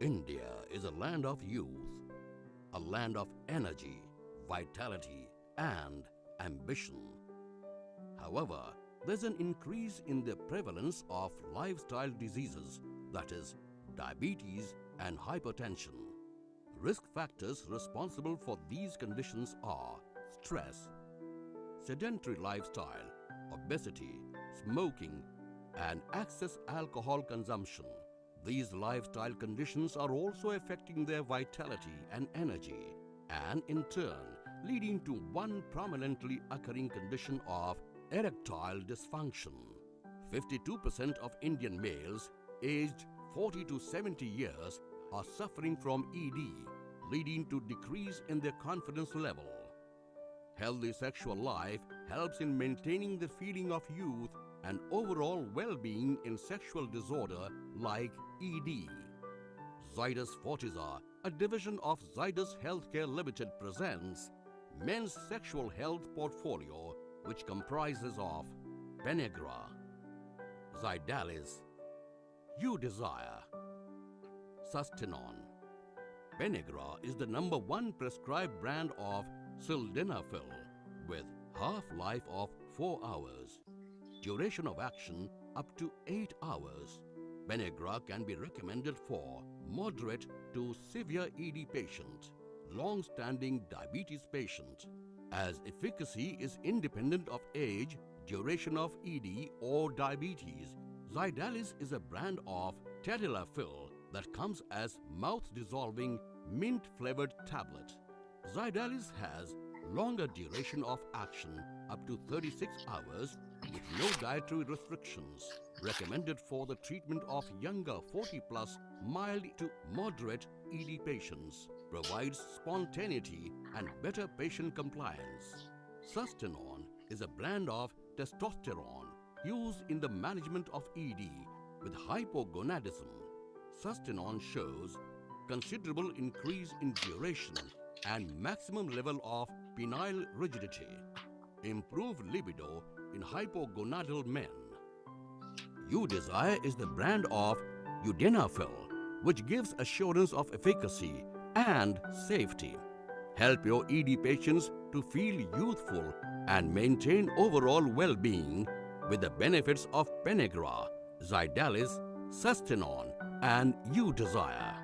India is a land of youth, a land of energy, vitality, and ambition. However, there's an increase in the prevalence of lifestyle diseases, that is, diabetes and hypertension. Risk factors responsible for these conditions are stress, sedentary lifestyle, obesity, smoking, and excess alcohol consumption. These lifestyle conditions are also affecting their vitality and energy, and in turn leading to one prominently occurring condition of erectile dysfunction. 52% of Indian males aged 40 to 70 years are suffering from ED, leading to decrease in their confidence level. Healthy sexual life helps in maintaining the feeling of youth and overall well-being in sexual disorder like ED. Zydus Fortisa, a division of Zydus Healthcare Limited, presents Men's Sexual Health Portfolio, which comprises of Penegra, Zydalis, You Desire, Sustanon. Penegra is the #1 prescribed brand of sildenafil with half-life of 4 hours, duration of action up to 8 hours. Penegra can be recommended for moderate to severe ED patient, long-standing diabetes patient, as efficacy is independent of age, duration of ED or diabetes. Zydalis is a brand of tadalafil that comes as mouth-dissolving, mint-flavored tablet. Zydalis has longer duration of action up to 36 hours with no dietary restrictions. Recommended for the treatment of younger 40+ mild to moderate ED patients. Provides spontaneity and better patient compliance. Sustanon is a brand of testosterone used in the management of ED with hypogonadism. Sustanon shows considerable increase in duration and maximum level of penile rigidity. Improved libido in hypogonadal men. You Desire is the brand of Udenafil, which gives assurance of efficacy and safety. Help your ED patients to feel youthful and maintain overall well-being with the benefits of Penegra, Zydalis, Sustanon, and You Desire.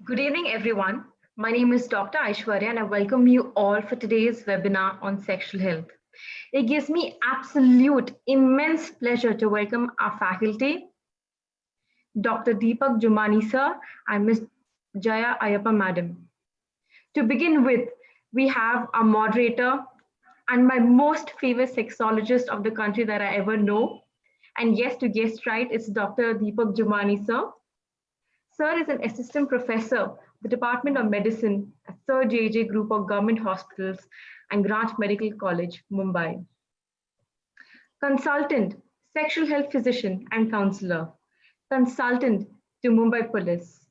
Good evening, everyone. My name is Dr. Aishwarya, and I welcome you all for today's webinar on sexual health. It gives me absolute immense pleasure to welcome our faculty, Dr. Deepak Jumani sir and Ms. Jaya Ayappa madam. To begin with, we have our moderator and my most favorite sexologist of the country that I ever know. And yes, to guess right, it's Dr. Deepak Jumani sir. Sir is an assistant professor of the Department of Medicine at Sir J.J. Group of Government Hospitals, and Grant Medical College, Mumbai. Consultant, sexual health physician and counselor. Consultant to Mumbai Police.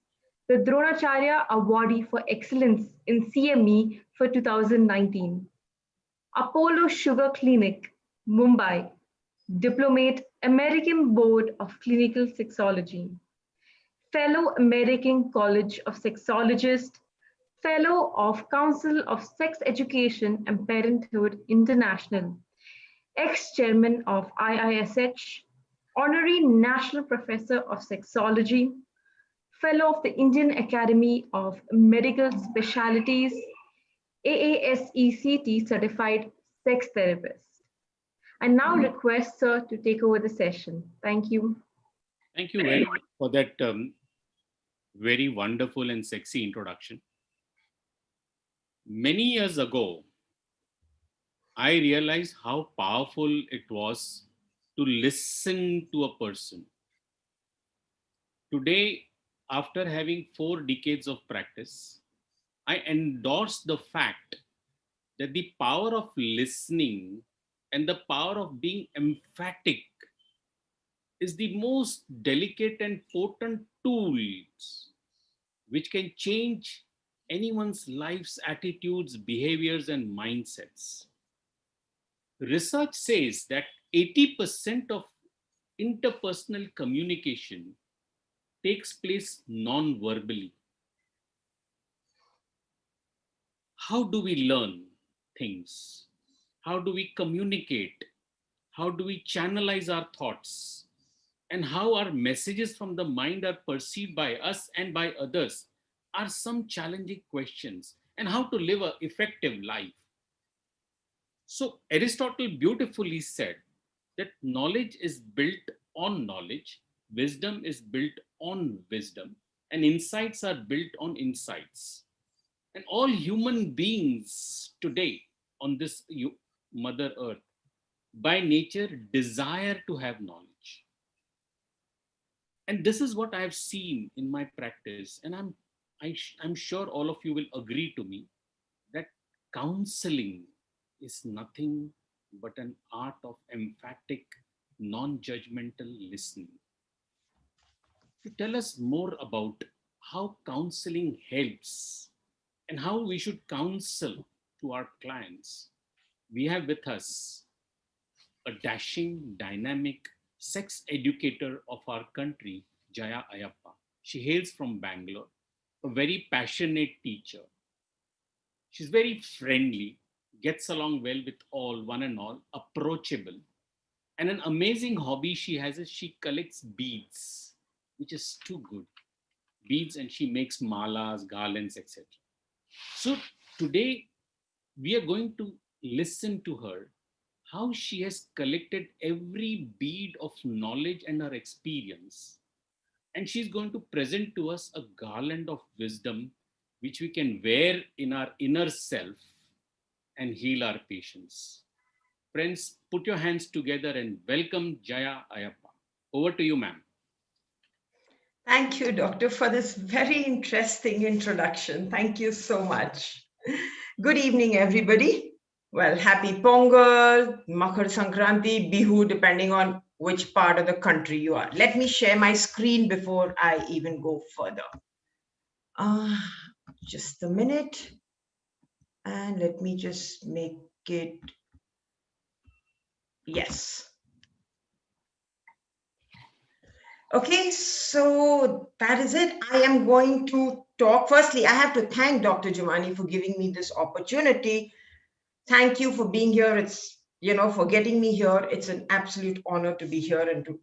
The Dronacharya Awardee for Excellence in CME for 2019. Apollo Sugar Clinic, Mumbai. Diplomate, American Board of Clinical Sexology. Fellow American College of Sexologists, Fellow of Council of Sex Education and Parenthood International, ex-chairman of IISH, Honorary National Professor of Sexology, Fellow of the Indian Academy of Medical Specialties, AASECT certified sex therapist. I now request Sir to take over the session. Thank you. Thank you very much for that very wonderful and sexy introduction. Many years ago, I realized how powerful it was to listen to a person. Today, after having 4 decades of practice, I endorse the fact that the power of listening and the power of being emphatic is the most delicate and potent tools which can change anyone's life's attitudes, behaviors, and mindsets. Research says that 80% of interpersonal communication takes place non verbally. How do we learn things? How do we communicate? How do we channelize our thoughts? And how our messages from the mind are perceived by us and by others are some challenging questions, and how to live an effective life. So, Aristotle beautifully said that knowledge is built on knowledge, wisdom is built on wisdom, and insights are built on insights. And all human beings today on this Mother Earth, by nature, desire to have knowledge. And this is what I have seen in my practice, and I'm sure all of you will agree to me that counseling is nothing but an art of emphatic, non-judgmental listening. To tell us more about how counseling helps and how we should counsel to our clients, we have with us a dashing, dynamic sex educator of our country, Jaya Ayappa. She hails from Bangalore, a very passionate teacher. She's very friendly, gets along well with all, one and all, approachable. And an amazing hobby she has is she collects beads, which is too good. Beads, and she makes malas, garlands, etc. So today we are going to listen to her how she has collected every bead of knowledge and her experience. And she's going to present to us a garland of wisdom which we can wear in our inner self and heal our patients. Friends, put your hands together and welcome Jaya Ayappa. Over to you, ma'am. Thank you, Doctor, for this very interesting introduction. Thank you so much. Good evening, everybody. Well, happy Pongal, Makar Sankranti, Bihu, depending on which part of the country you are. Let me share my screen before I even go further. Just a minute. And let me just make it, yes. Okay, so that is it. I am going to talk. Firstly, I have to thank Dr. Jumani for giving me this opportunity. Thank you for being here. It's, for getting me here. It's an absolute honor to be here and to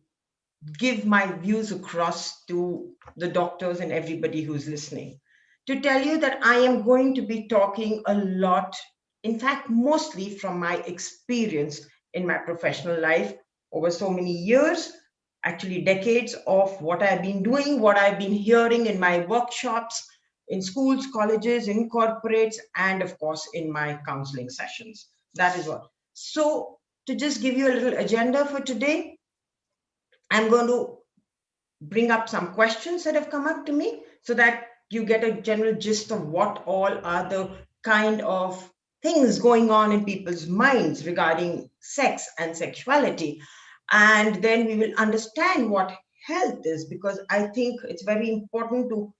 give my views across to the doctors and everybody who's listening. To tell you that I am going to be talking a lot, in fact, mostly from my experience in my professional life over so many years, actually decades of what I've been doing, what I've been hearing in my workshops, in schools, colleges, in corporates, and of course, in my counseling sessions. That is what. So to just give you a little agenda for today, I'm going to bring up some questions that have come up to me so that you get a general gist of what all are the kind of things going on in people's minds regarding sex and sexuality. And then we will understand what health is, because I think it's very important to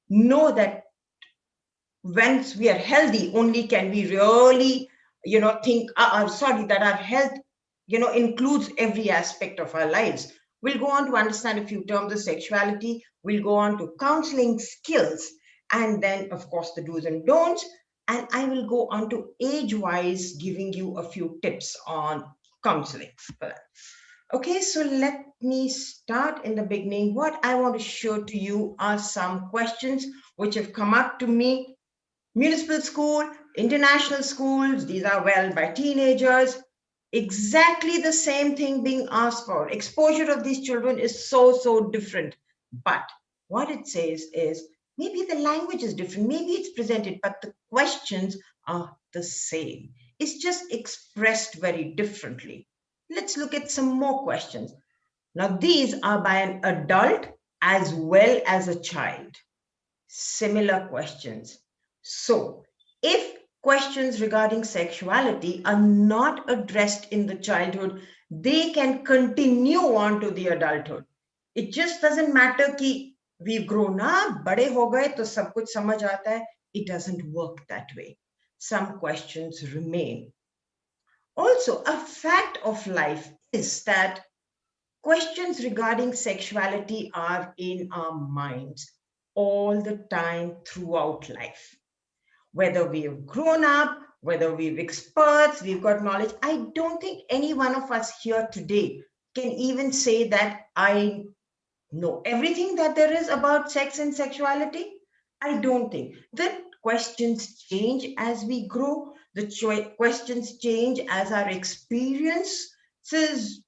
know that once we are healthy, only can we really, think, sorry, that our health, includes every aspect of our lives. We'll go on to understand a few terms of sexuality. We'll go on to counseling skills, and then, of course, the do's and don'ts. And I will go on to age-wise, giving you a few tips on counseling for that. Okay, so let me start in the beginning. What I want to show to you are some questions which have come up to me. Municipal school, international schools, these are well by teenagers. Exactly the same thing being asked for. Exposure of these children is so different. But what it says is maybe the language is different, maybe it's presented, but the questions are the same. It's just expressed very differently. Let's look at some more questions. Now, these are by an adult as well as a child. Similar questions. So, if questions regarding sexuality are not addressed in the childhood, they can continue on to the adulthood. It just doesn't matter कि we've grown up, बड़े हो गए तो सब कुछ समझ आता है. It doesn't work that way. Some questions remain. Also, a fact of life is that questions regarding sexuality are in our minds all the time throughout life. Whether we've grown up, whether we've experts, we've got knowledge, I don't think any one of us here today can even say that I know everything that there is about sex and sexuality. I don't think. The questions change as we grow. The questions change as our experiences,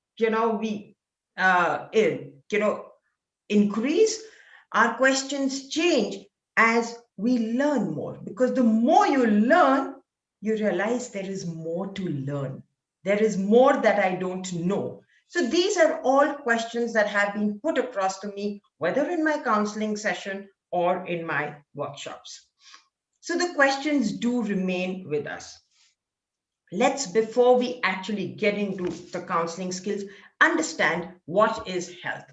we, increase. Our questions change as we learn more, because the more you learn, you realize there is more to learn. There is more that I don't know. So these are all questions that have been put across to me, whether in my counseling session or in my workshops. So the questions do remain with us. Let's, before we actually get into the counseling skills, understand what is health.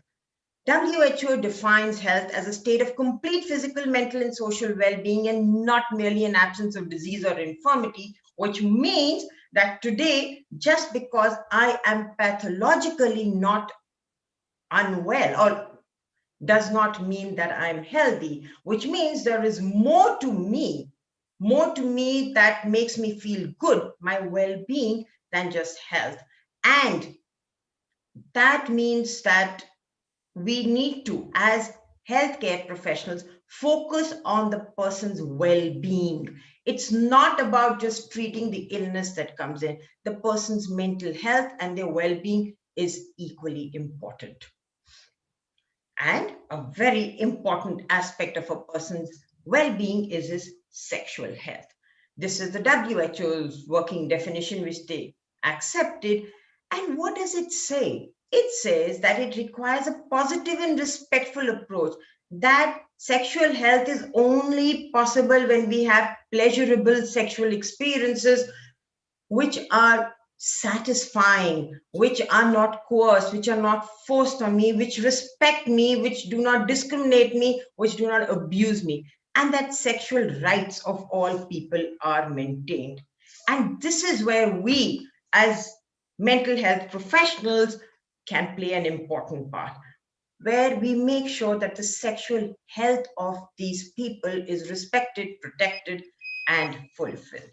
WHO defines health as a state of complete physical, mental, and social well-being, and not merely an absence of disease or infirmity, which means that today, just because I am pathologically not unwell, or does not mean that I'm healthy, which means there is more to me that makes me feel good, my well-being, than just health. And that means that we need to, as healthcare professionals, focus on the person's well-being. It's not about just treating the illness that comes in. The person's mental health and their well-being is equally important. And a very important aspect of a person's well-being is his sexual health. This is the WHO's working definition, which they accepted. And what does it say? It says that it requires a positive and respectful approach, that sexual health is only possible when we have pleasurable sexual experiences which are satisfying, which are not coerced, which are not forced on me, which respect me, which do not discriminate me, which do not abuse me, and that sexual rights of all people are maintained. And this is where we, as mental health professionals, can play an important part, where we make sure that the sexual health of these people is respected, protected, and fulfilled.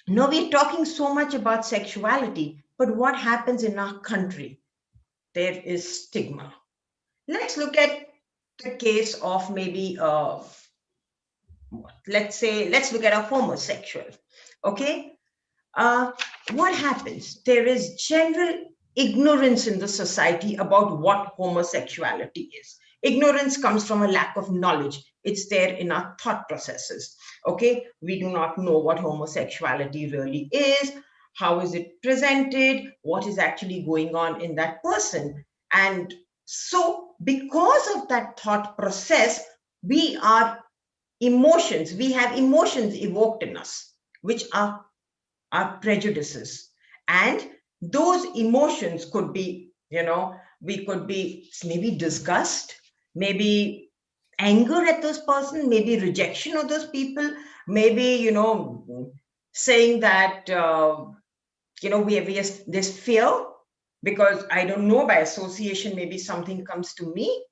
Now, we're talking so much about sexuality, but what happens in our country? There is stigma. Let's look at the case of maybe, let's look at a homosexual, okay? What happens? There is general ignorance in the society about what homosexuality is. Ignorance comes from a lack of knowledge. It's there in our thought processes. Okay, we do not know what homosexuality really is, how is it presented, what is actually going on in that person. And so, because of that thought process, we have emotions evoked in us. which are our prejudices. And those emotions could be, we could be maybe disgust, maybe anger at this person, maybe rejection of those people, maybe, saying that, we have this fear because I don't know, by association, maybe something comes to me.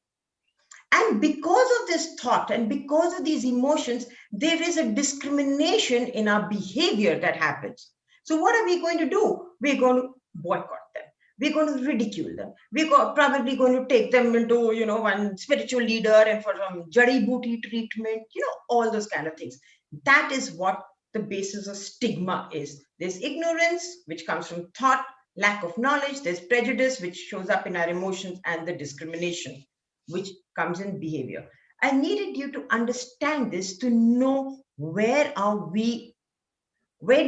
And because of this thought and because of these emotions, there is a discrimination in our behavior that happens. So, what are we going to do? We're going to boycott them. We're going to ridicule them. Probably going to take them into, one spiritual leader and for some jari booty treatment, all those kind of things. That is what the basis of stigma is. There's ignorance, which comes from thought, lack of knowledge. There's prejudice, which shows up in our emotions, and the discrimination, which comes in behavior. I needed you to understand this to know where do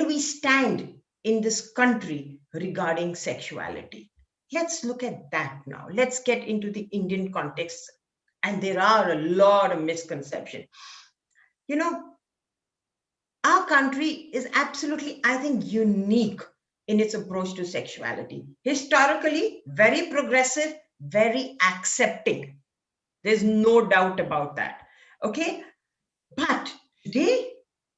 we stand in this country regarding sexuality. Let's look at that now. Let's get into the Indian context. And there are a lot of misconceptions. Our country is absolutely, I think, unique in its approach to sexuality. Historically, very progressive, very accepting. There's no doubt about that. Okay. But today,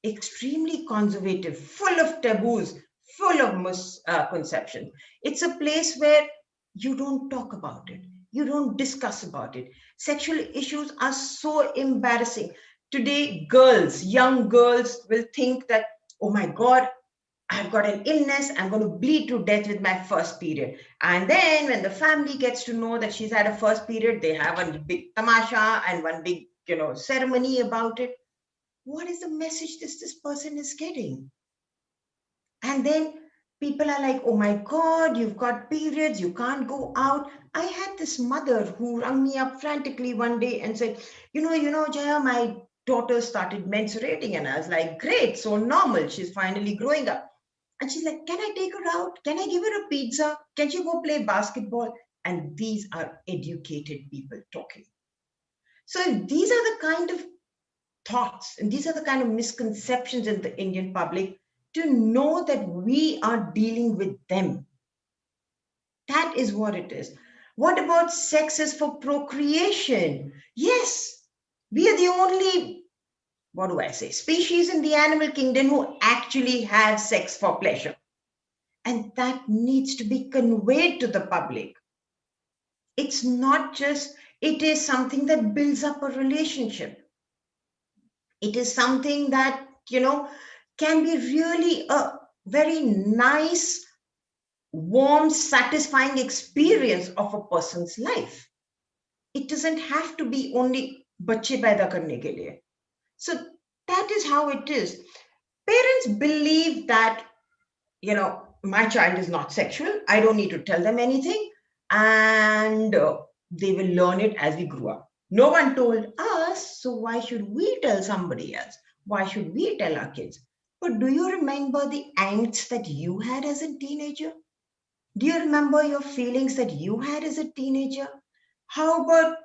extremely conservative, full of taboos, full of misconceptions. It's a place where you don't talk about it, you don't discuss about it. Sexual issues are so embarrassing. Today, young girls will think that, oh my God, I've got an illness, I'm going to bleed to death with my first period. And then when the family gets to know that she's had a first period, they have a big tamasha and one big, ceremony about it. What is the message this person is getting? And then people are like, oh my God, you've got periods, you can't go out. I had this mother who rang me up frantically one day and said, Jaya, my daughter started menstruating. And I was like, great, so normal. She's finally growing up. And she's like, can I take her out? Can I give her a pizza? Can she go play basketball? And these are educated people talking. So these are the kind of thoughts and these are the kind of misconceptions in the Indian public, to know that we are dealing with them. That is what it is. What about sex is for procreation? Yes, we are the only, what do I say, species in the animal kingdom who actually have sex for pleasure. And that needs to be conveyed to the public. It's not just, it is something that builds up a relationship. It is something that, can be really a very nice, warm, satisfying experience of a person's life. It doesn't have to be only bachche paida karne ke liye. So that is how it is. Parents believe that, my child is not sexual. I don't need to tell them anything. And they will learn it as we grow up. No one told us, so why should we tell somebody else? Why should we tell our kids? But do you remember the angst that you had as a teenager? Do you remember your feelings that you had as a teenager? How about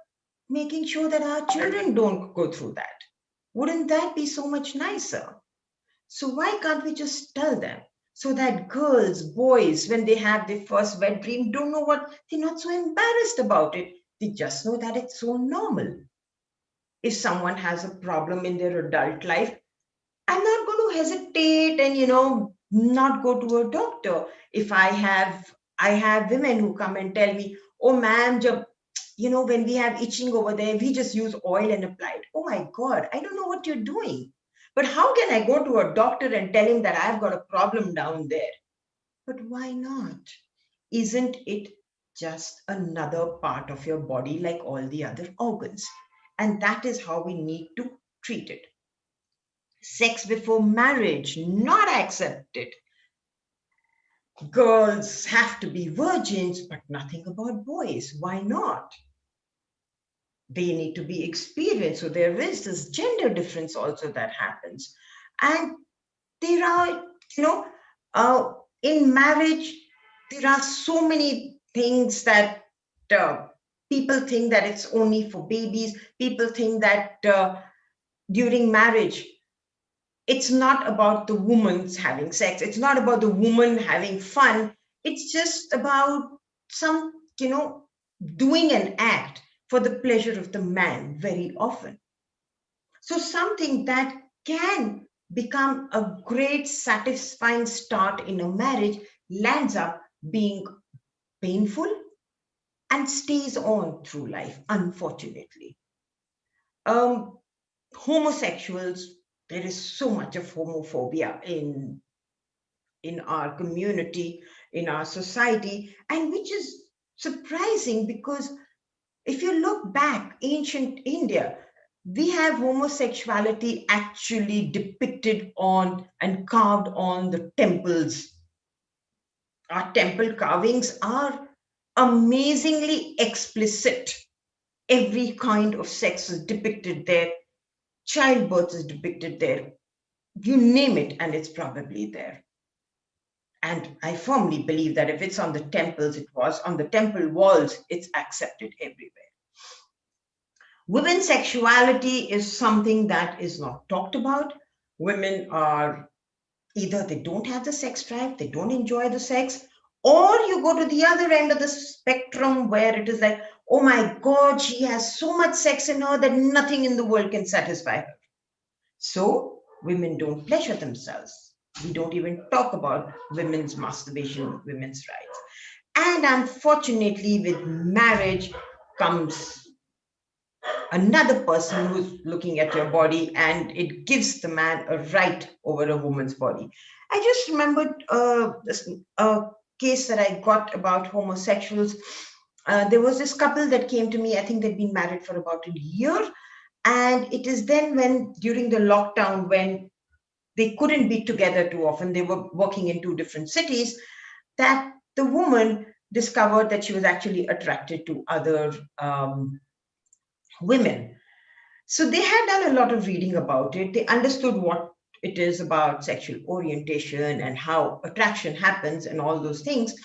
making sure that our children don't go through that? Wouldn't that be so much nicer? So why can't we just tell them? So that girls, boys, when they have their first wet dream, don't know they're not so embarrassed about it. They just know that it's so normal. If someone has a problem in their adult life, I'm not going to hesitate and, not go to a doctor. If I have women who come and tell me, oh ma'am, when we have itching over there, we just use oil and apply it. Oh my God, I don't know what you're doing. But how can I go to a doctor and tell him that I've got a problem down there? But why not? Isn't it just another part of your body like all the other organs? And that is how we need to treat it. Sex before marriage, not accepted. Girls have to be virgins, but nothing about boys. Why not? They need to be experienced. So there is this gender difference also that happens. And there are, in marriage, there are so many things that people think that it's only for babies. People think that during marriage, It's not about the woman's having sex. It's not about the woman having fun. It's just about some, doing an act for the pleasure of the man very often. So something that can become a great satisfying start in a marriage lands up being painful and stays on through life, unfortunately. Um, Homosexuals, there is so much of homophobia in our community, in our society, and which is surprising because if you look back, ancient India, we have homosexuality actually depicted on and carved on the temples. Our temple carvings are amazingly explicit. Every kind of sex is depicted there, childbirth is depicted there. You name it, and it's probably there. And I firmly believe that if it's on the temples, it was on the temple walls, it's accepted everywhere. Women's sexuality is something that is not talked about. Women are either they don't have the sex drive, they don't enjoy the sex, or you go to the other end of the spectrum where it is like, oh my God, she has so much sex in her that nothing in the world can satisfy her. So women don't pleasure themselves. We don't even talk about women's masturbation, women's rights. And unfortunately, with marriage comes another person who's looking at your body, and it gives the man a right over a woman's body. I just remembered a case that I got about homosexuals. There was this couple that came to me. I think they'd been married for about a year. And it is then when, during the lockdown, when they couldn't be together too often, they were working in two different cities, that the woman discovered that she was actually attracted to other women. So they had done a lot of reading about it. They understood what it is about sexual orientation and how attraction happens and all those things.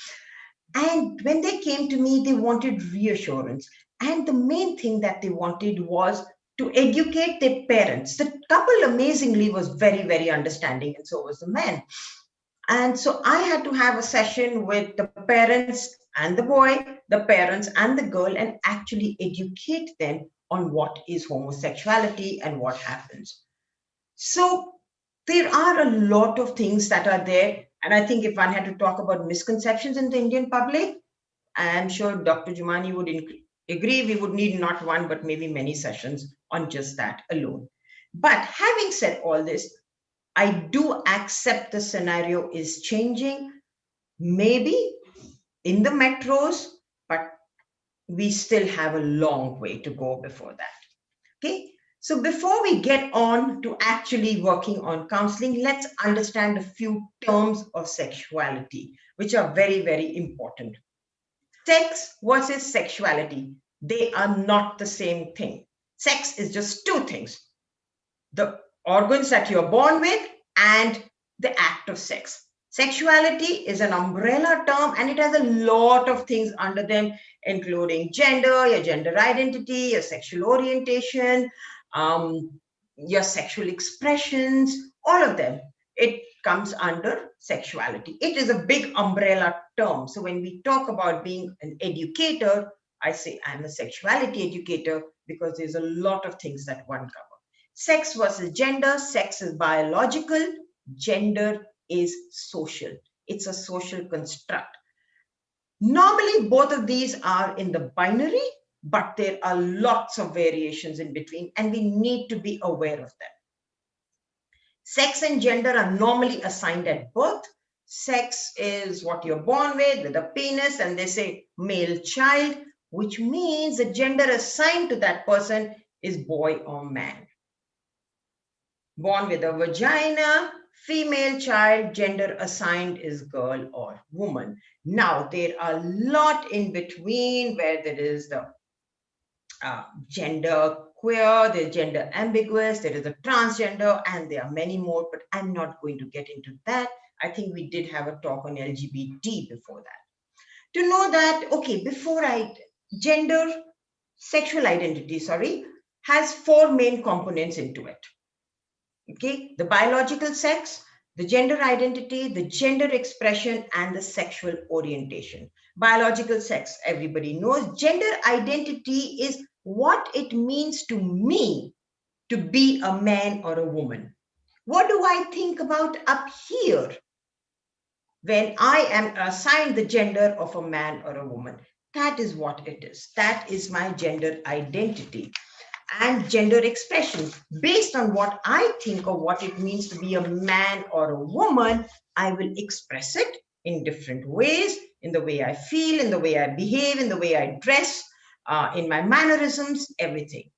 And when they came to me, they wanted reassurance. And the main thing that they wanted was to educate their parents. The couple amazingly was very, very understanding, and so was the man. And so I had to have a session with the parents and the boy, the parents and the girl, and actually educate them on what is homosexuality and what happens. So there are a lot of things that are there. And I think if one had to talk about misconceptions in the Indian public, I am sure Dr. Jumani would agree we would need not one, but maybe many sessions on just that alone. But having said all this, I do accept the scenario is changing, maybe in the metros, but we still have a long way to go before that. Okay. So before we get on to actually working on counseling, let's understand a few terms of sexuality, which are very, very important. Sex versus sexuality, they are not the same thing. Sex is just two things: the organs that you're born with and the act of sex. Sexuality is an umbrella term and it has a lot of things under them, including gender, your gender identity, your sexual orientation, your sexual expressions, all of them. It comes under sexuality. It is a big umbrella term. So when we talk about being an educator, I say I'm a sexuality educator because there's a lot of things that one covers. Sex versus gender. Sex is biological. Gender is social. It's a social construct. Normally, both of these are in the binary, but there are lots of variations in between, and we need to be aware of them. Sex and gender are normally assigned at birth. Sex is what you're born with a penis, and they say male child, which means the gender assigned to that person is boy or man. Born with a vagina, female child, gender assigned is girl or woman. Now, there are a lot in between where there is the gender queer, there's gender ambiguous, there is a transgender, and there are many more, but I'm not going to get into that. I think we did have a talk on LGBT before that. To know that, okay, gender, sexual identity, sorry, has four main components into it. Okay, the biological sex, the gender identity, the gender expression, and the sexual orientation. Biological sex, everybody knows. Gender identity is what it means to me to be a man or a woman. What do I think about up here when I am assigned the gender of a man or a woman? That is what it is. That is my gender identity and gender expression. Based on what I think of what it means to be a man or a woman, I will express it in different ways, in the way I feel, in the way I behave, in the way I dress, in my mannerisms, everything.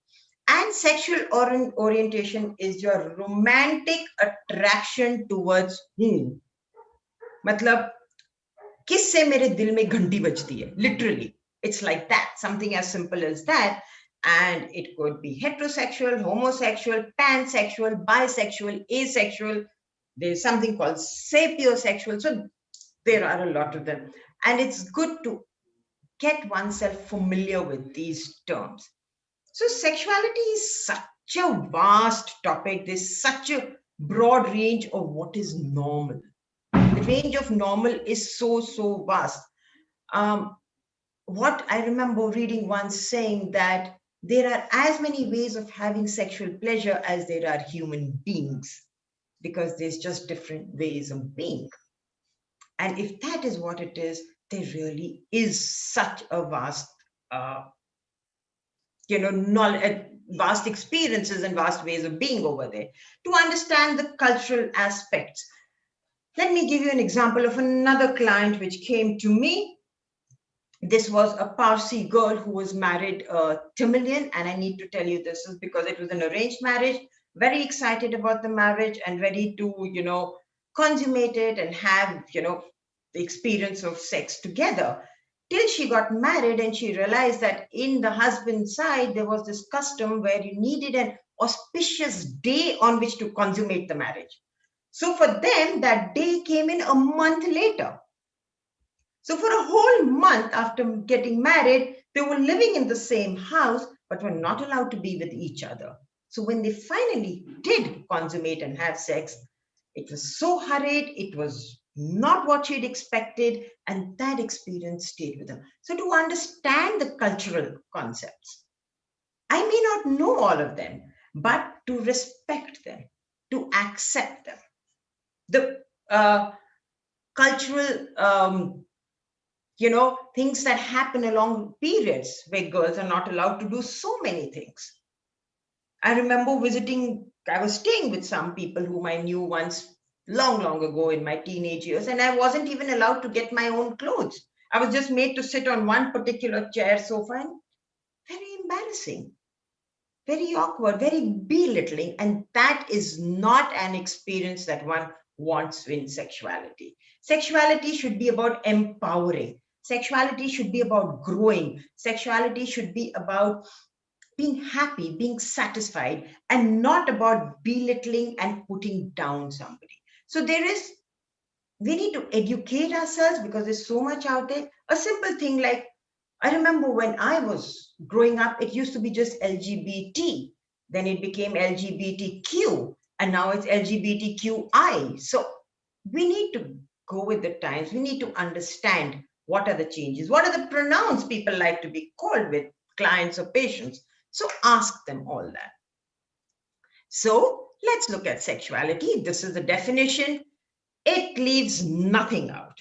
And sexual orientation is your romantic attraction towards whom? मतलब किससे मेरे दिल में घंटी बजती है, literally. It's like that, something as simple as that. And it could be heterosexual, homosexual, pansexual, bisexual, asexual. There's something called sapiosexual. So there are a lot of them. And it's good to get oneself familiar with these terms. So sexuality is such a vast topic. There's such a broad range of what is normal. The range of normal is so vast. What I remember reading once saying that there are as many ways of having sexual pleasure as there are human beings, because there's just different ways of being. And if that is what it is, there really is such a vast, knowledge, vast experiences and vast ways of being over there. To understand the cultural aspects, let me give you an example of another client which came to me. This was a Parsi girl who was married a Tamilian, and I need to tell you this is because it was an arranged marriage, very excited about the marriage and ready to, consummate it and have, the experience of sex together. Till she got married and she realized that in the husband's side, there was this custom where you needed an auspicious day on which to consummate the marriage. So for them, that day came in a month later. So for a whole month after getting married, they were living in the same house, but were not allowed to be with each other. So when they finally did consummate and have sex, it was so hurried, it was not what she'd expected, and that experience stayed with her. So to understand the cultural concepts, I may not know all of them, but to respect them, to accept them. The cultural things that happen along periods where girls are not allowed to do so many things. I remember I was staying with some people whom I knew once long ago in my teenage years, and I wasn't even allowed to get my own clothes. I was just made to sit on one particular chair, sofa, and very embarrassing, very awkward, very belittling. And that is not an experience that one wants in sexuality. Sexuality should be about empowering. Sexuality should be about growing. Sexuality should be about being happy, being satisfied, and not about belittling and putting down somebody. So we need to educate ourselves because there's so much out there. A simple thing like, I remember when I was growing up, it used to be just LGBT. Then it became LGBTQ, and now it's LGBTQI. So we need to go with the times. We need to understand what are the changes. What are the pronouns people like to be called with clients or patients? So ask them all that. So let's look at sexuality. This is the definition. It leaves nothing out.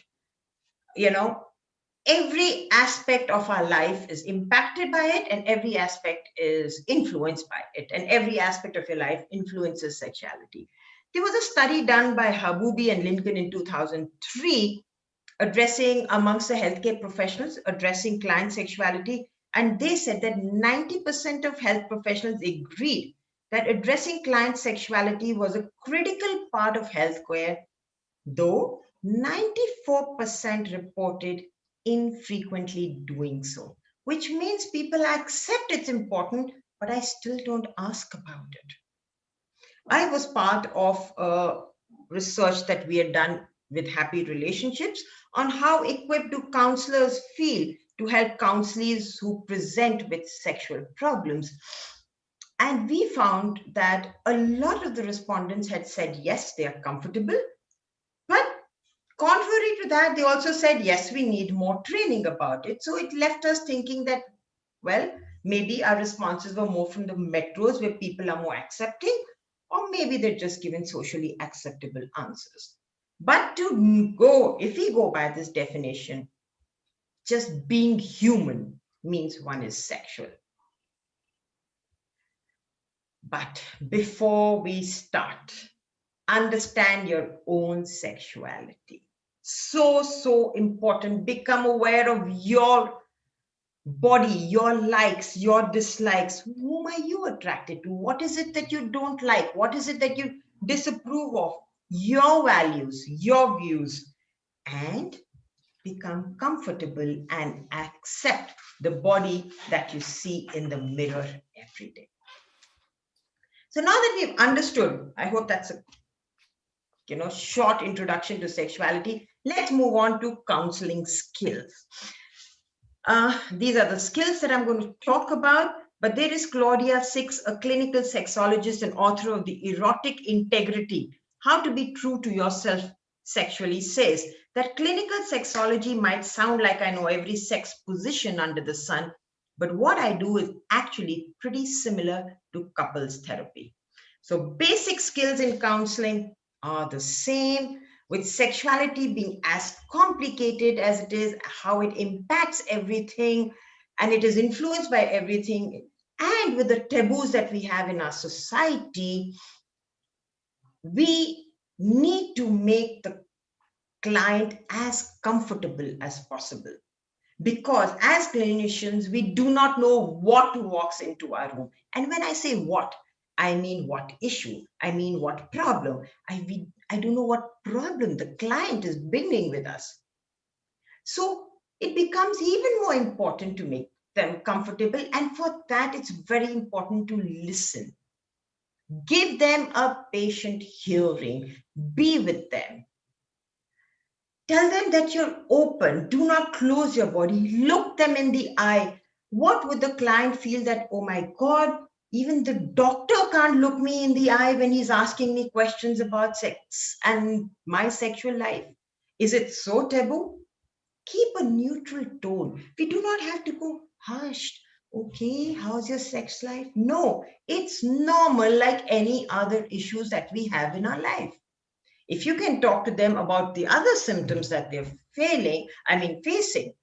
Every aspect of our life is impacted by it, and every aspect is influenced by it, and every aspect of your life influences sexuality. There was a study done by Haboobi and Lincoln in 2003 addressing amongst the healthcare professionals, addressing client sexuality, and they said that 90% of health professionals agreed that addressing client sexuality was a critical part of healthcare, though 94% reported infrequently doing so, which means people accept it's important, but I still don't ask about it. I was part of a research that we had done with Happy Relationships on how equipped do counselors feel to help counselees who present with sexual problems. And we found that a lot of the respondents had said, yes, they are comfortable. But contrary to that, they also said, yes, we need more training about it. So it left us thinking that, well, maybe our responses were more from the metros where people are more accepting, or maybe they're just given socially acceptable answers. But if we go by this definition, just being human means one is sexual. But before we start, understand your own sexuality. So important. Become aware of your body, your likes, your dislikes. Whom are you attracted to? What is it that you don't like? What is it that you disapprove of? Your values, your views, and become comfortable and accept the body that you see in the mirror every day. So now that we've understood, I hope that's a short introduction to sexuality. Let's move on to counseling skills. These are the skills that I'm going to talk about, but there is Claudia Six, a clinical sexologist and author of the Erotic Integrity, How to Be True to Yourself Sexually, says that clinical sexology might sound like I know every sex position under the sun, but what I do is actually pretty similar to couples therapy. So basic skills in counseling are the same, with sexuality being as complicated as it is, how it impacts everything, and it is influenced by everything, and with the taboos that we have in our society, we need to make the client as comfortable as possible. Because as clinicians, we do not know what walks into our room. And when I say what, I mean what issue, I mean what problem. I don't know what problem the client is bringing with us. So it becomes even more important to make them comfortable. And for that, it's very important to listen. Give them a patient hearing. Be with them. Tell them that you're open. Do not close your body. Look them in the eye. What would the client feel that, oh my God, even the doctor can't look me in the eye when he's asking me questions about sex and my sexual life? Is it so taboo? Keep a neutral tone. We do not have to go hushed. Okay, how's your sex life? No, it's normal like any other issues that we have in our life. If you can talk to them about the other symptoms that they're facing,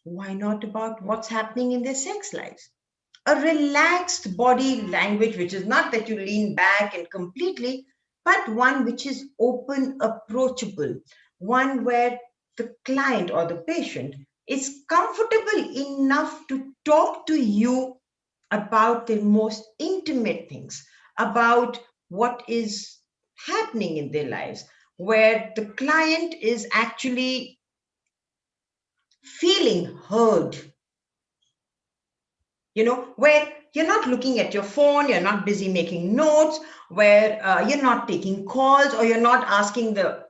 why not about what's happening in their sex lives? A relaxed body language, which is not that you lean back and completely, but one which is open, approachable, one where the client or the patient is comfortable enough to talk to you about the most intimate things, about what is happening in their lives, where the client is actually feeling heard, where you're not looking at your phone, you're not busy making notes, where you're not taking calls, or you're not asking the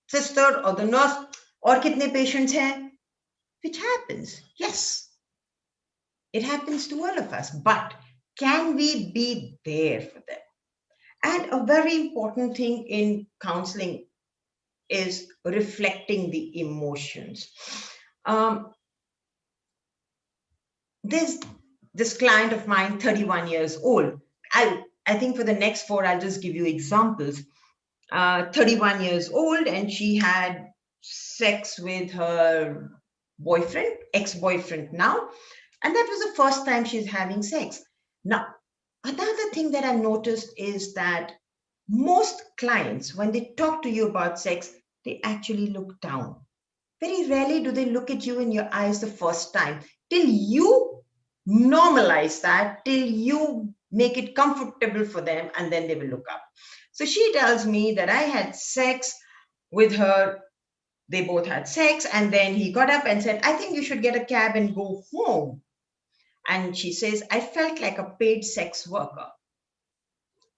sister or the nurse, or kitne patients hain, which happens. Yes, it happens to all of us, but can we be there for them? And a very important thing in counseling is reflecting the emotions. There's this client of mine, 31 years old. I think for the next four, I'll just give you examples. 31 years old, and she had sex with her boyfriend, ex-boyfriend now, and that was the first time she's having sex. Now, another thing that I've noticed is that most clients, when they talk to you about sex, they actually look down. Very rarely do they look at you in your eyes the first time. Till you normalize that, till you make it comfortable for them, and then they will look up. So she tells me that I had sex with her. They both had sex, and then he got up and said, I think you should get a cab and go home. And she says, I felt like a paid sex worker.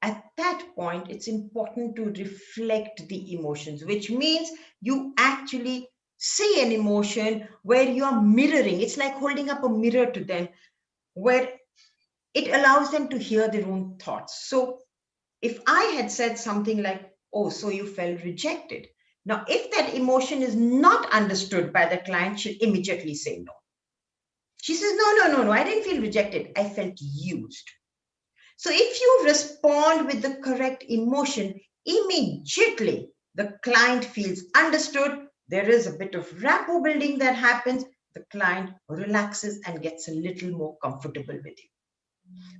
At that point, it's important to reflect the emotions, which means you actually see an emotion where you're mirroring. It's like holding up a mirror to them, where It allows them to hear their own thoughts. So if I had said something like, oh, so you felt rejected. Now, if that emotion is not understood by the client, she'll immediately say no. She says, no, no, no, no, I didn't feel rejected. I felt used. So if you respond with the correct emotion, immediately the client feels understood. There is a bit of rapport building that happens. The client relaxes and gets a little more comfortable with you.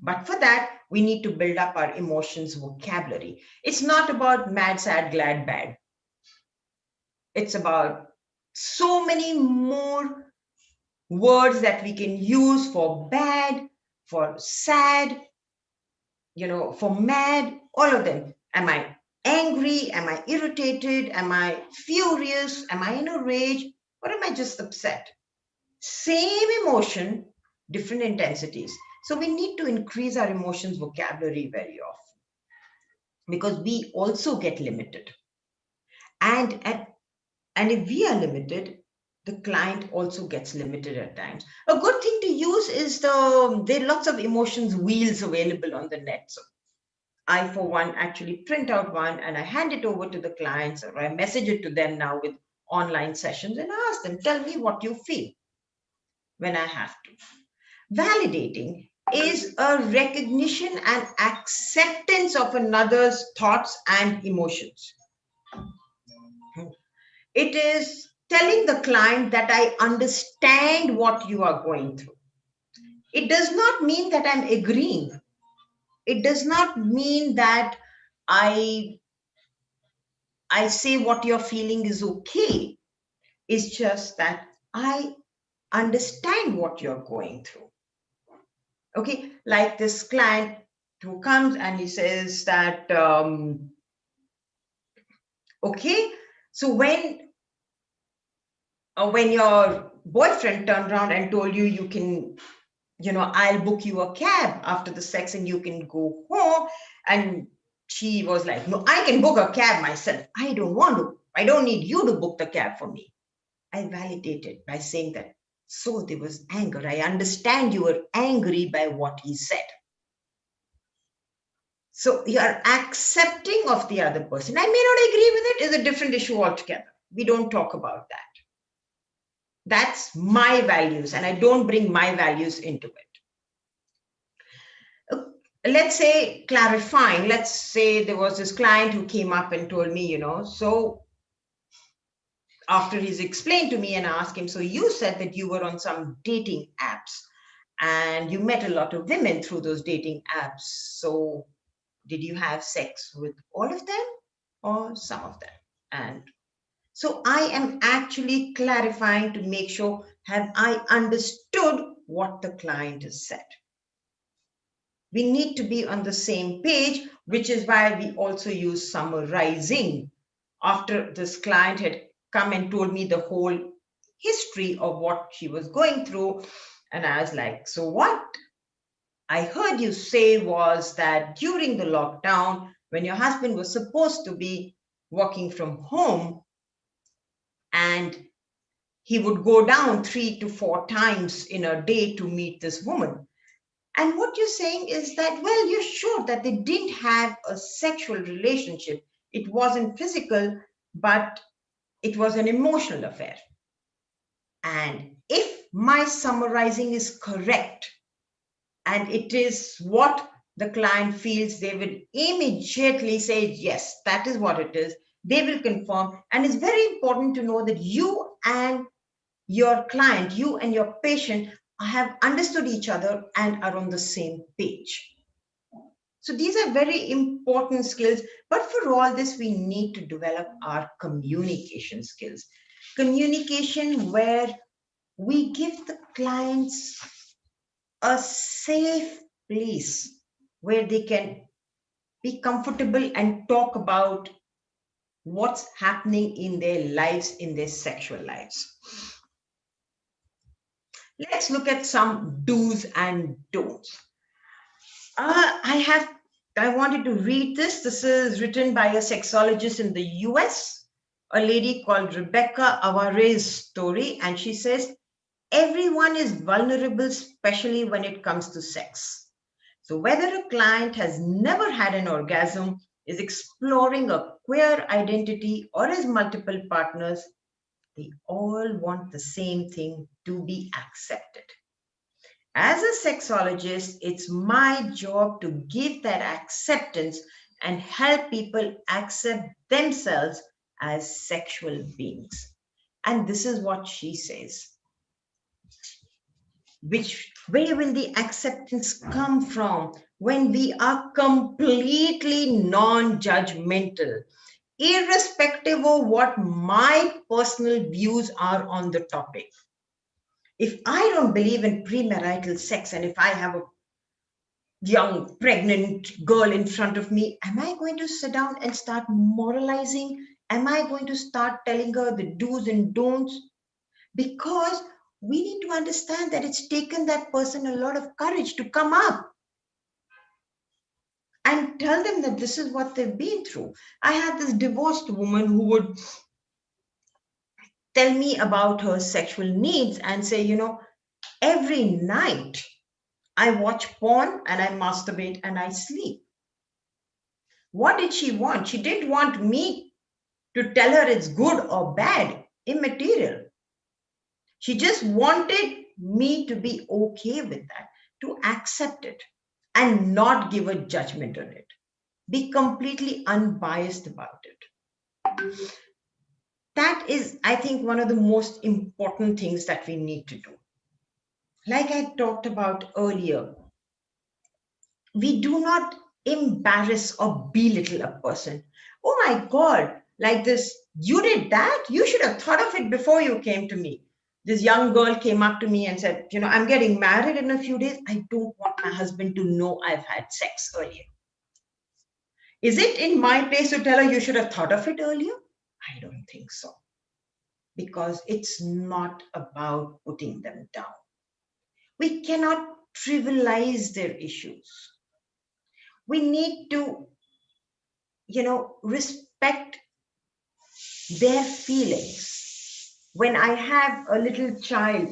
But for that, we need to build up our emotions vocabulary. It's not about mad, sad, glad, bad. It's about so many more words that we can use for bad, for sad, for mad, all of them. Am I angry? Am I irritated? Am I furious? Am I in a rage? Or am I just upset? Same emotion, different intensities. So we need to increase our emotions vocabulary very often because we also get limited. And if we are limited, the client also gets limited at times. A good thing to use is there are lots of emotions wheels available on the net. So I, for one, actually print out one and I hand it over to the clients, or I message it to them now with online sessions and ask them, tell me what you feel when I have to. Validating is a recognition and acceptance of another's thoughts and emotions. It is telling the client that I understand what you are going through. It does not mean that I'm agreeing. It does not mean that I say what you're feeling is okay. It's just that I understand what you're going through. Okay, like this client who comes and he says that, okay, so when your boyfriend turned around and told you you can, I'll book you a cab after the sex and you can go home, and she was like, no, I can book a cab myself. I don't want to. I don't need you to book the cab for me. I validated by saying that. So there was anger. I understand you were angry by what he said. So you are accepting of the other person. I may not agree with it, is a different issue altogether. We don't talk about that. That's my values, and I don't bring my values into it. Let's say clarifying. Let's say there was this client who came up and told me, so after he's explained to me and I asked him, so you said that you were on some dating apps and you met a lot of women through those dating apps. So did you have sex with all of them or some of them? And so I am actually clarifying to make sure, have I understood what the client has said? We need to be on the same page, which is why we also use summarizing. After this client had come and told me the whole history of what she was going through, and I was like, so what I heard you say was that during the lockdown, when your husband was supposed to be working from home, and he would go down 3 to 4 times in a day to meet this woman. And what you're saying is that, well, you're sure that they didn't have a sexual relationship. It wasn't physical, but it was an emotional affair. And if my summarizing is correct, and it is what the client feels, they will immediately say, yes, that is what it is. They will confirm. And it's very important to know that you and your client, you and your patient have understood each other and are on the same page. So these are very important skills. But for all this, we need to develop our communication skills. Communication where we give the clients a safe place where they can be comfortable and talk about what's happening in their lives, in their sexual lives. Let's look at some do's and don'ts. I wanted to read this. This is written by a sexologist in the US, a lady called Rebecca Avare's story, and she says, everyone is vulnerable, especially when it comes to sex. So whether a client has never had an orgasm, is exploring a queer identity, or has multiple partners, they all want the same thing: to be accepted. As a sexologist, it's my job to give that acceptance and help people accept themselves as sexual beings. And this is what she says. Where will the acceptance come from? When we are completely non-judgmental, irrespective of what my personal views are on the topic. If I don't believe in premarital sex, and if I have a young pregnant girl in front of me, am I going to sit down and start moralizing? Am I going to start telling her the do's and don'ts? Because we need to understand that it's taken that person a lot of courage to come up and tell them that this is what they've been through. I had this divorced woman who would tell me about her sexual needs and say, every night I watch porn and I masturbate and I sleep. What did she want? She didn't want me to tell her it's good or bad, immaterial. She just wanted me to be okay with that, to accept it and not give a judgment on it. Be completely unbiased about it. That is, I think, one of the most important things that we need to do. Like I talked about earlier, we do not embarrass or belittle a person. Oh my God, like this, you did that? You should have thought of it before you came to me. This young girl came up to me and said, I'm getting married in a few days. I don't want my husband to know I've had sex earlier. Is it in my place to tell her you should have thought of it earlier? I don't think so. Because it's not about putting them down. We cannot trivialize their issues. We need to, respect their feelings. When I have a little child,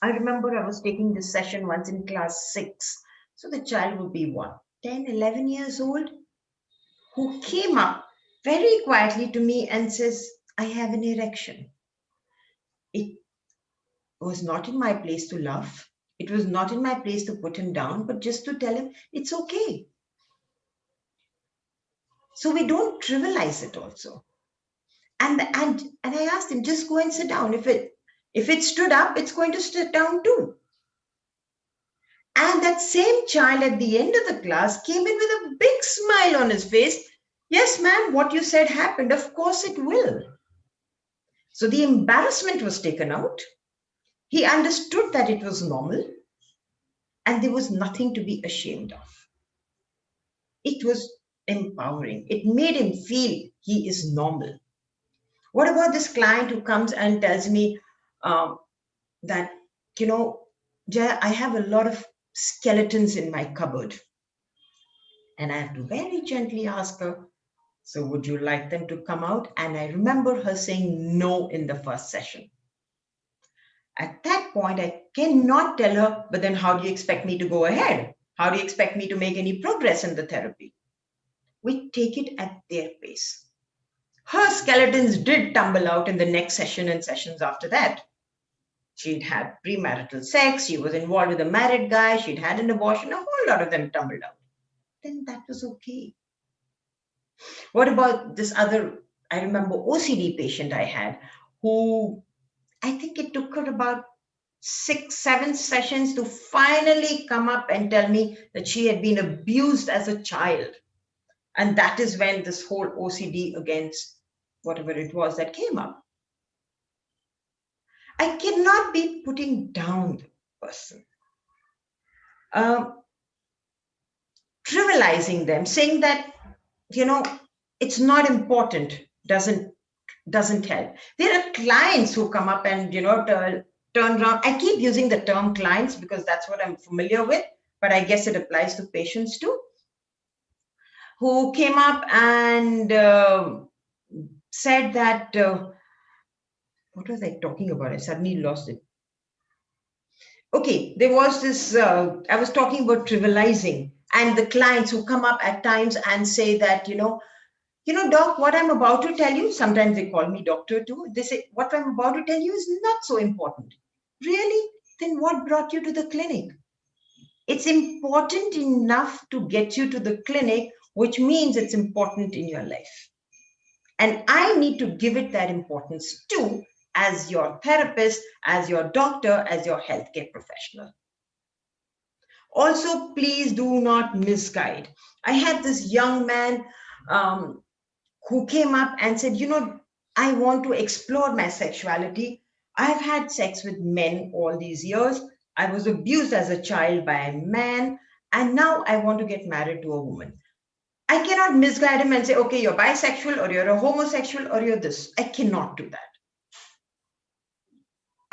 I remember I was taking this session once in class 6. So the child would be what, 10, 11 years old, who came up very quietly to me and says, I have an erection. It was not in my place to laugh. It was not in my place to put him down, but just to tell him it's okay. So we don't trivialize it also. And I asked him, just go and sit down. If it stood up, it's going to sit down too. And that same child at the end of the class came in with a big smile on his face. Yes, ma'am, what you said happened. Of course it will. So the embarrassment was taken out. He understood that it was normal and there was nothing to be ashamed of. It was empowering. It made him feel he is normal. What about this client who comes and tells me that, Jaya, I have a lot of skeletons in my cupboard. And I have to very gently ask her, so would you like them to come out? And I remember her saying no in the first session. At that point, I cannot tell her, but then how do you expect me to go ahead? How do you expect me to make any progress in the therapy? We take it at their pace. Her skeletons did tumble out in the next session and sessions after that. She'd had premarital sex. She was involved with a married guy. She'd had an abortion. A whole lot of them tumbled out. Then that was okay. What about this other, I remember OCD patient I had who I think it took her about 6, 7 sessions to finally come up and tell me that she had been abused as a child. And that is when this whole OCD against whatever it was that came up. I cannot be putting down the person, trivializing them, saying that, it's not important, doesn't help. There are clients who come up and, turn around. I keep using the term clients because that's what I'm familiar with, but I guess it applies to patients too, who came up and said that, what was I talking about? I suddenly lost it. Okay, there was this, I was talking about trivializing. And the clients who come up at times and say that, doc, what I'm about to tell you, sometimes they call me doctor too. They say, what I'm about to tell you is not so important. Really? Then what brought you to the clinic? It's important enough to get you to the clinic, which means it's important in your life. And I need to give it that importance too, as your therapist, as your doctor, as your healthcare professional. Also, please do not misguide. I had this young man who came up and said, I want to explore my sexuality. I've had sex with men all these years. I was abused as a child by a man, and now I want to get married to a woman. I cannot misguide him and say, okay, you're bisexual or you're a homosexual or you're this. I cannot do that.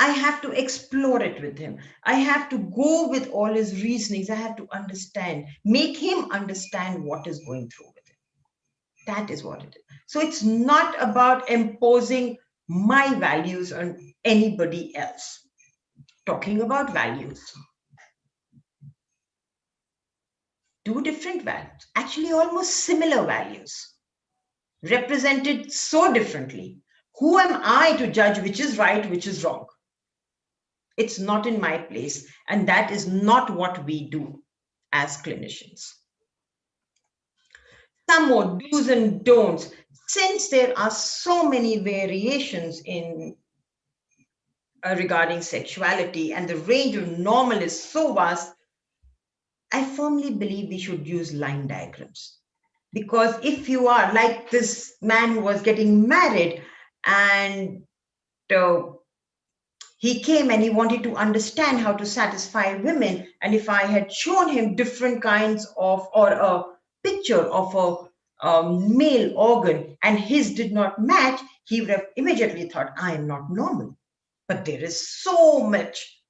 I have to explore it with him. I have to go with all his reasonings. I have to understand, make him understand what is going through with him. That is what it is. So it's not about imposing my values on anybody else. Talking about values. Two different values, actually almost similar values, represented so differently. Who am I to judge which is right, which is wrong? It's not in my place, and that is not what we do as clinicians. Some more do's and don'ts. Since there are so many variations in regarding sexuality and the range of normal is so vast, I firmly believe we should use line diagrams. Because if you are like this man who was getting married and he came and he wanted to understand how to satisfy women, and if I had shown him different kinds of, or a picture of a male organ and his did not match, he would have immediately thought, I am not normal. But there is so much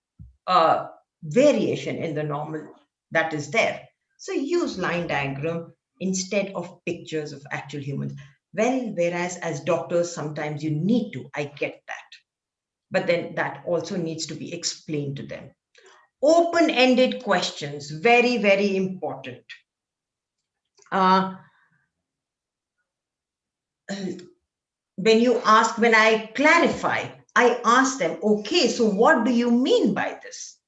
variation in the normal that is there. So use line diagram instead of pictures of actual humans. Well, whereas as doctors, sometimes you need to, I get that. But then that also needs to be explained to them. Open-ended questions, very, very important. When I clarify, I ask them, okay, so what do you mean by this?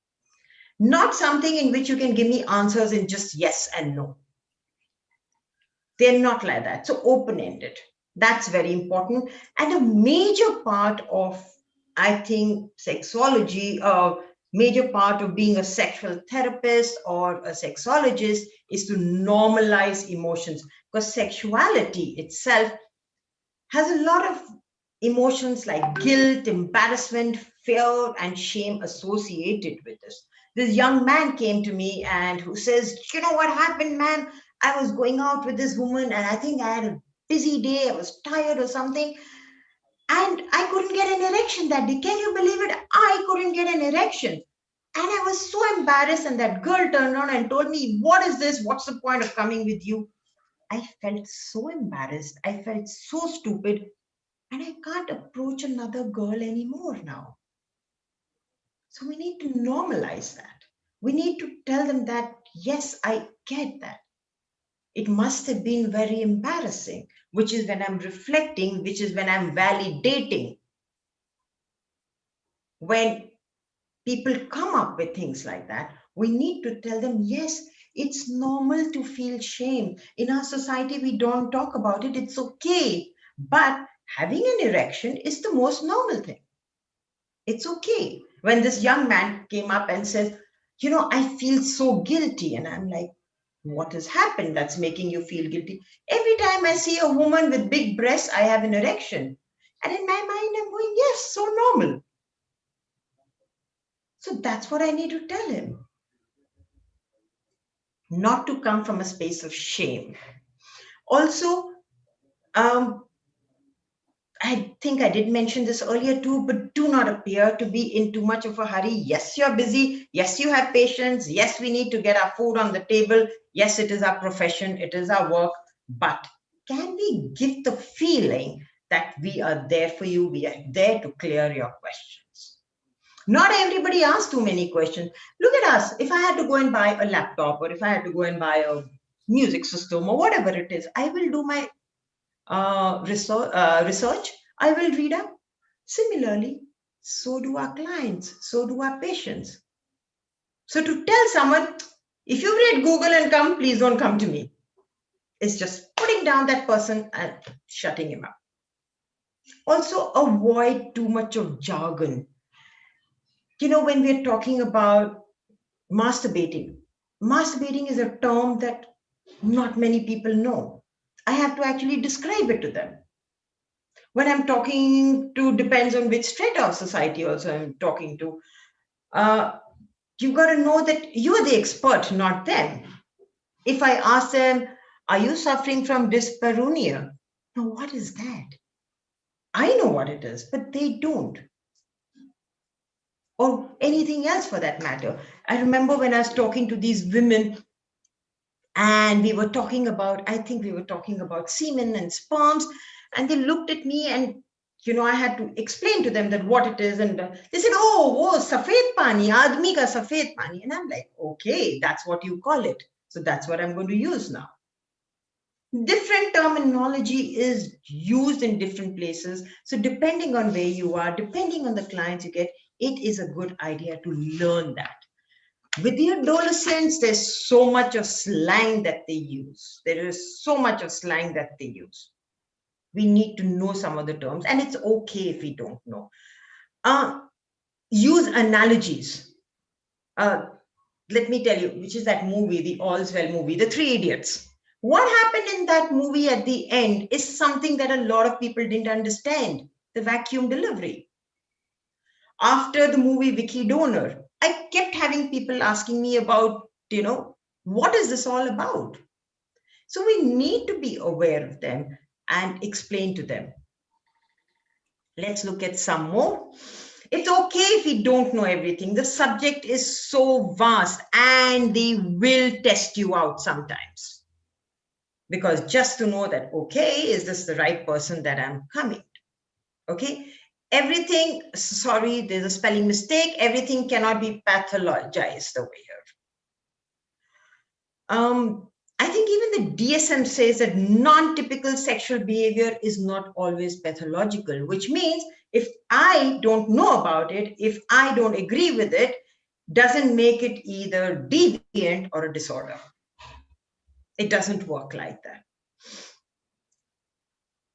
Not something in which you can give me answers in just yes and no. They're not like that. So open-ended, that's very important. And a major part of, I think, sexology, a major part of being a sexual therapist or a sexologist is to normalize emotions, because sexuality itself has a lot of emotions like guilt, embarrassment, fear, and shame associated with this. This young man came to me and who says, you know what happened, ma'am? I was going out with this woman and I think I had a busy day. I was tired or something. And I couldn't get an erection that day. Can you believe it? I couldn't get an erection. And I was so embarrassed. And that girl turned around and told me, what is this? What's the point of coming with you? I felt so embarrassed. I felt so stupid. And I can't approach another girl anymore now. So we need to normalize that. We need to tell them that, yes, I get that. It must have been very embarrassing, which is when I'm reflecting, which is when I'm validating. When people come up with things like that, we need to tell them, yes, it's normal to feel shame. In our society, we don't talk about it. It's okay. But having an erection is the most normal thing. It's okay. When this young man came up and says, I feel so guilty. And I'm like, what has happened that's making you feel guilty? Every time I see a woman with big breasts, I have an erection. And in my mind, I'm going, yes, so normal. So that's what I need to tell him. Not to come from a space of shame. Also, I think I did mention this earlier too, but do not appear to be in too much of a hurry. Yes, you're busy. Yes, you have patience. Yes, we need to get our food on the table. Yes, it is our profession. It is our work. But can we give the feeling that we are there for you? We are there to clear your questions. Not everybody asks too many questions. Look at us. If I had to go and buy a laptop, or if I had to go and buy a music system or whatever it is, I will do my research. I will read up. Similarly, so do our clients, so do our patients. So to tell someone, if you read Google and come, please don't come to me, it's just putting down that person and shutting him up. Also, avoid too much of jargon. When we're talking about masturbating, masturbating is a term that not many people know. I have to actually describe it to them. When I'm talking to, depends on which strata of society also I'm talking to, you got to know that you're the expert, not them. If I ask them, are you suffering from dyspareunia? Now, what is that? I know what it is, but they don't. Or anything else for that matter. I remember when I was talking to these women and we were talking about, I think we were talking about semen and sperms, and they looked at me and I had to explain to them that what it is, and they said, oh, safed pani, aadmi ka safed pani. And I'm like, okay, that's what you call it. So that's what I'm going to use now. Different terminology is used in different places. So depending on where you are, depending on the clients you get, it is a good idea to learn that. With the adolescents, there's so much of slang that they use. There is so much of slang that they use. We need to know some of the terms, and it's okay if we don't know. Use analogies. Let me tell you, which is that movie, the All's Well movie, The Three Idiots. What happened in that movie at the end is something that a lot of people didn't understand, the vacuum delivery. After the movie Vicky Donor, I kept having people asking me about, what is this all about? So we need to be aware of them and explain to them. Let's look at some more. It's okay if we don't know everything. The subject is so vast and they will test you out sometimes. Because just to know that, okay, is this the right person that I'm coming to? Okay. Everything, sorry, there's a spelling mistake. Everything cannot be pathologized over here. I think even the DSM says that non-typical sexual behavior is not always pathological, which means if I don't know about it, if I don't agree with it, doesn't make it either deviant or a disorder. It doesn't work like that.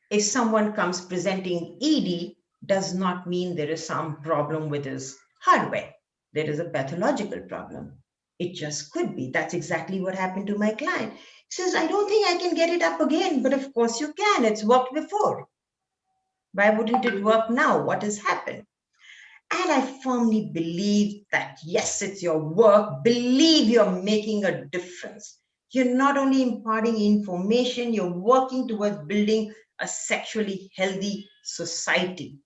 If someone comes presenting ED, does not mean there is some problem with his hardware. There is a pathological problem. It just could be. That's exactly what happened to my client. He says, I don't think I can get it up again, but of course you can. It's worked before. Why wouldn't it work now? What has happened? And I firmly believe that, yes, it's your work. Believe you're making a difference. You're not only imparting information, you're working towards building a sexually healthy society.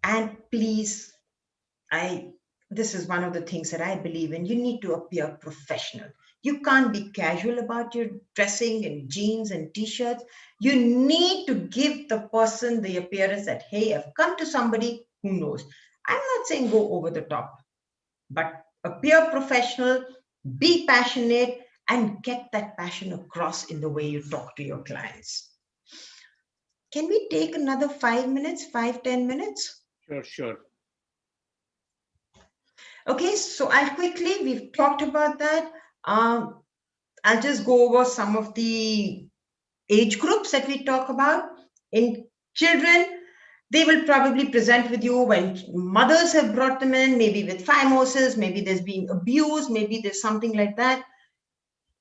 And please, this is one of the things that I believe in. You need to appear professional. You can't be casual about your dressing in jeans and t-shirts. You need to give the person the appearance that, hey, I've come to somebody who knows. I'm not saying go over the top, but appear professional, be passionate, and get that passion across in the way you talk to your clients. Can we take another 5 minutes, 10 minutes? Sure. Okay, so we've talked about that. I'll just go over some of the age groups that we talk about. In children, they will probably present with you when mothers have brought them in, maybe with phimosis, maybe there's been abuse, maybe there's something like that.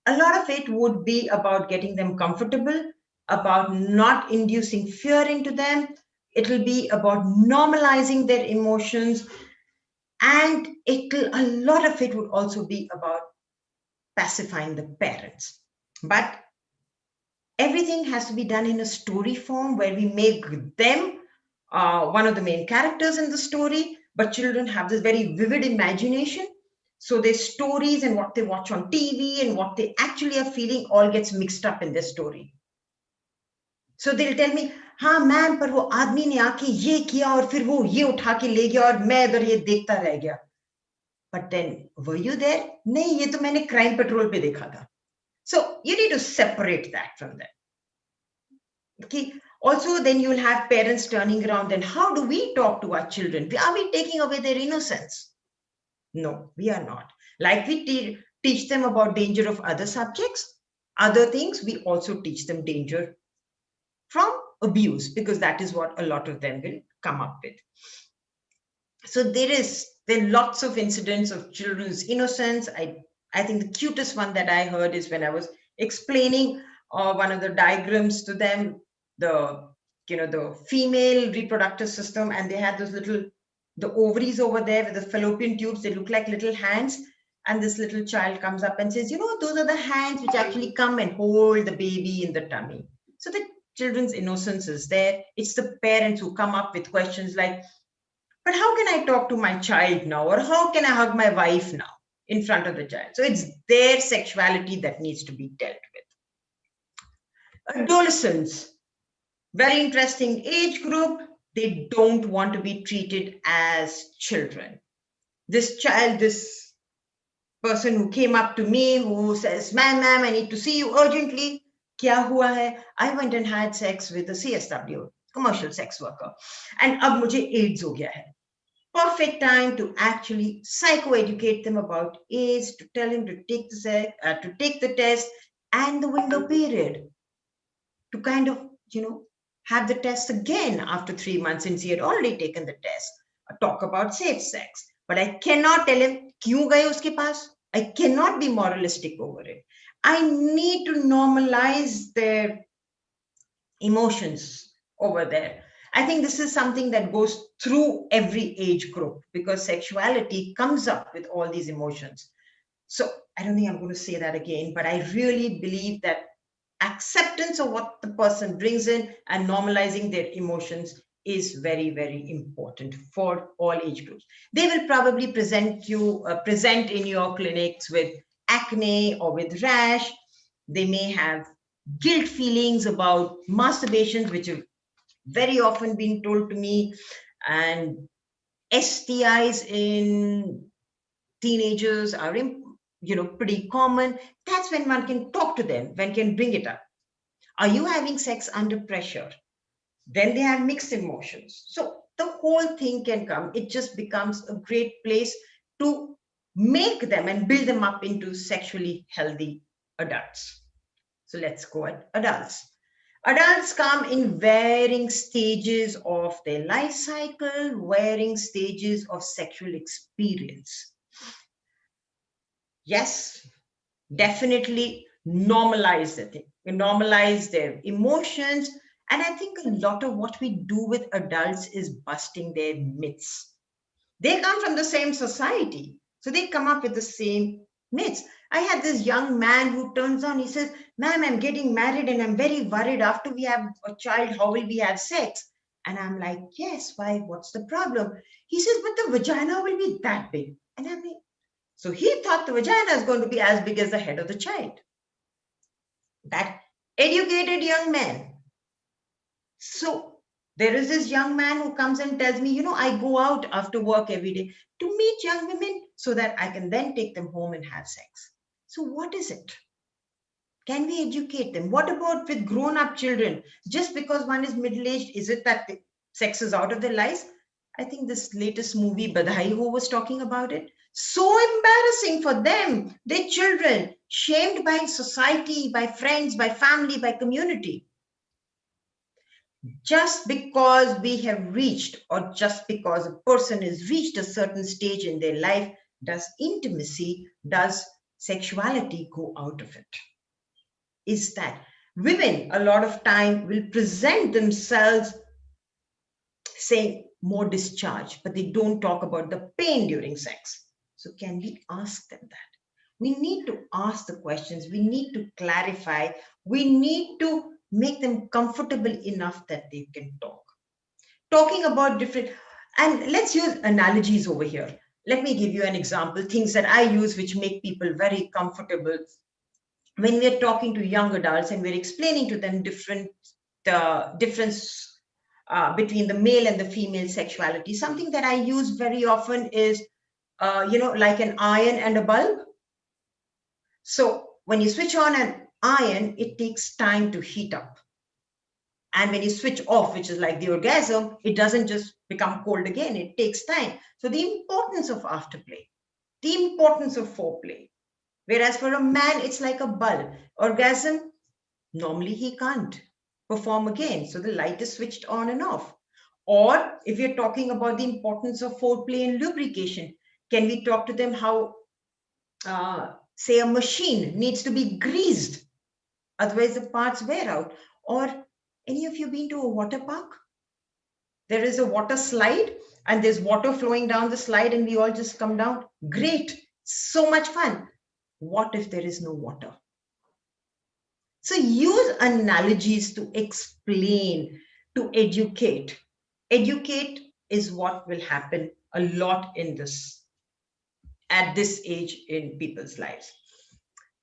A lot of it would be about getting them comfortable, about not inducing fear into them. It'll be about normalizing their emotions. And a lot of it would also be about pacifying the parents. But everything has to be done in a story form where we make them one of the main characters in the story, but children have this very vivid imagination. So their stories and what they watch on TV and what they actually are feeling all gets mixed up in their story. So they'll tell me, हाँ ma'am पर वो आदमी ने आके ये किया और फिर वो ये उठा के ले गया और मैं इधर ये देखता रह गया. But then, were you there? नहीं, ये तो मैंने crime patrol पे देखा था. So you need to separate that from them. Okay. Also, then you'll have parents turning around. Then how do we talk to our children? Are we taking away their innocence? No, we are not. Like we teach them about danger of other subjects, other things, we also teach them danger from abuse, because that is what a lot of them will come up with. So there are lots of incidents of children's innocence. I think the cutest one that I heard is when I was explaining one of the diagrams to them, the female reproductive system, and they had those little, the ovaries over there with the fallopian tubes, they look like little hands. And this little child comes up and says, those are the hands which actually come and hold the baby in the tummy. So the children's innocence is there. It's the parents who come up with questions like, but how can I talk to my child now? Or how can I hug my wife now in front of the child? So it's their sexuality that needs to be dealt with. Adolescents, very interesting age group. They don't want to be treated as children. This person who came up to me who says, ma'am, I need to see you urgently. Kya hua hai? I went and had sex with a CSW, commercial sex worker. And ab mujhe AIDS ho gaya hai. Perfect time to actually psychoeducate them about AIDS, to tell him to take the test and the window period, to kind of, have the test again after 3 months since he had already taken the test. Talk about safe sex. But I cannot tell him, kyun gaye uske paas? I cannot be moralistic over it. I need to normalize their emotions over there. I think this is something that goes through every age group, because sexuality comes up with all these emotions. So I don't think I'm going to say that again, but I really believe that acceptance of what the person brings in and normalizing their emotions is very, very important for all age groups. They will probably present in your clinics with acne or with rash. They may have guilt feelings about masturbations, which have very often been told to me, and STIs in teenagers are pretty common. That's when one can talk to them, one can bring it up. Are you having sex under pressure? Then they have mixed emotions. So the whole thing can come. It just becomes a great place to make them and build them up into sexually healthy adults. So let's go at adults. Adults come in varying stages of their life cycle, varying stages of sexual experience. Yes, definitely normalize the thing, normalize their emotions. And I think a lot of what we do with adults is busting their myths. They come from the same society, so they come up with the same myths. I had this young man who turns on, he says, ma'am, I'm getting married and I'm very worried after we have a child, how will we have sex? And I'm like, yes, why? What's the problem? He says, but the vagina will be that big. And I'm like, so he thought the vagina is going to be as big as the head of the child. That educated young man. So there is this young man who comes and tells me, I go out after work every day to meet young women so that I can then take them home and have sex. So what is it? Can we educate them? What about with grown-up children? Just because one is middle-aged, is it that sex is out of their lives? I think this latest movie, Badhai Ho, was talking about it. So embarrassing for them, their children, shamed by society, by friends, by family, by community. Just because we have reached, or just because a person has reached a certain stage in their life, does intimacy, does sexuality go out of it? Is that women a lot of time will present themselves saying more discharge, but they don't talk about the pain during sex. So can we ask them that? We need to ask the questions. We need to clarify. We need to make them comfortable enough that they can talk. Talking about different, and let's use analogies over here. Let me give you an example, things that I use which make people very comfortable when we're talking to young adults and we're explaining to them different the difference between the male and the female sexuality. Something that I use very often is, like an iron and a bulb. So when you switch on an iron, it takes time to heat up. And when you switch off, which is like the orgasm, it doesn't just become cold again. It takes time. So the importance of afterplay, the importance of foreplay. Whereas for a man, it's like a bulb. Orgasm, normally he can't perform again. So the light is switched on and off. Or if you're talking about the importance of foreplay and lubrication, can we talk to them how, say, a machine needs to be greased, otherwise the parts wear out? Or any of you been to a water park? There is a water slide and there's water flowing down the slide and we all just come down. Great, so much fun. What if there is no water? So use analogies to explain, to educate. Educate is what will happen a lot in this, at this age in people's lives.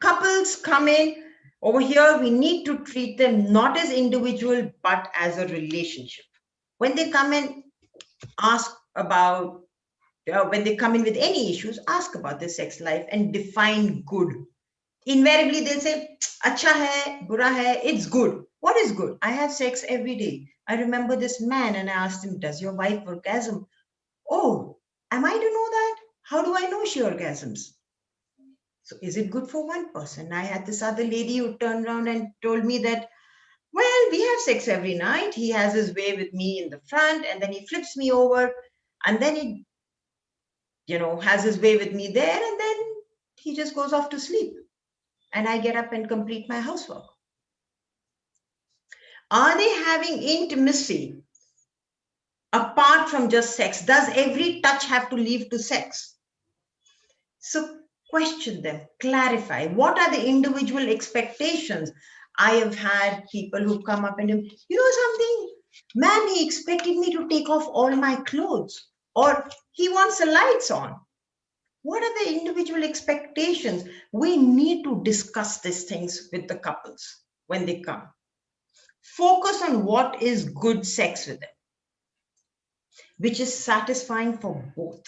Couples come in over here, we need to treat them not as individual, but as a relationship. When they come in, ask about, when they come in with any issues, ask about their sex life and define good. Invariably, they'll say, Acha hai, bura hai, it's good. What is good? I have sex every day. I remember this man and I asked him, does your wife orgasm? Oh, am I to know that? How do I know she orgasms? So is it good for one person? I had this other lady who turned around and told me that, well, we have sex every night. He has his way with me in the front and then he flips me over and then he, has his way with me there and then he just goes off to sleep. And I get up and complete my housework. Are they having intimacy apart from just sex? Does every touch have to lead to sex? So question them, clarify. What are the individual expectations? I have had people who come up and something, man, he expected me to take off all my clothes, or he wants the lights on. What are the individual expectations? We need to discuss these things with the couples when they come. Focus on what is good sex with them, which is satisfying for both.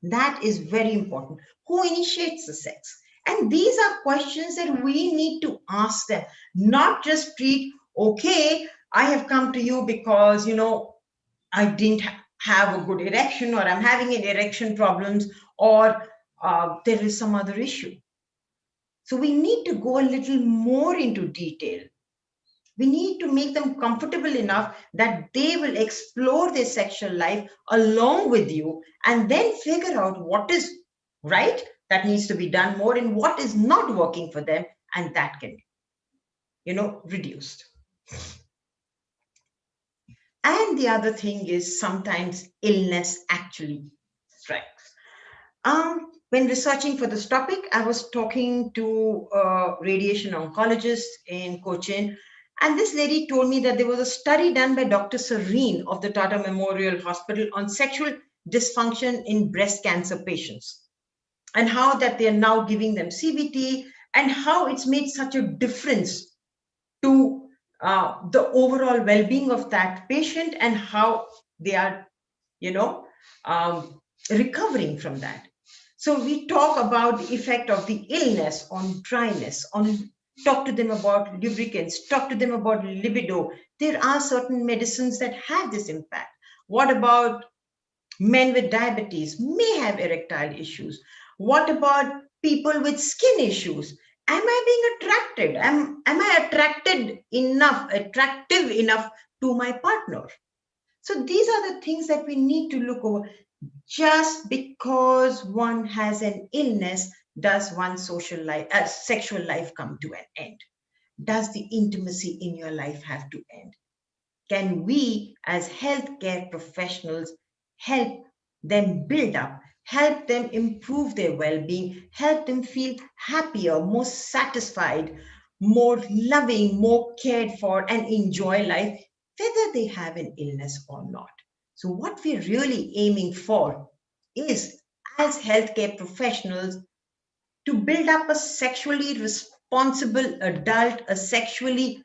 That is very important. Who initiates the sex? And these are questions that we need to ask them, not just treat, okay, I have come to you because, I didn't have a good erection, or I'm having an erection problems, or there is some other issue. So we need to go a little more into detail. We need to make them comfortable enough that they will explore their sexual life along with you and then figure out what is right, that needs to be done more, and what is not working for them, and that can be, reduced. And the other thing is sometimes illness actually strikes. When researching for this topic, I was talking to a radiation oncologist in Cochin, and this lady told me that there was a study done by Dr. Serene of the Tata Memorial Hospital on sexual dysfunction in breast cancer patients, and how that they are now giving them CBT, and how it's made such a difference to the overall well-being of that patient, and how they are, recovering from that. So we talk about the effect of the illness on dryness, talk to them about lubricants, talk to them about libido. There are certain medicines that have this impact. What about men with diabetes may have erectile issues? What about people with skin issues? Am I being attracted? Am I attractive enough to my partner? So these are the things that we need to look over. Just because one has an illness, does one's sexual life come to an end? Does the intimacy in your life have to end? Can we, as healthcare professionals, help them build up, help them improve their well-being, help them feel happier, more satisfied, more loving, more cared for, and enjoy life, whether they have an illness or not? So what we're really aiming for is, as healthcare professionals, to build up a sexually responsible adult, a sexually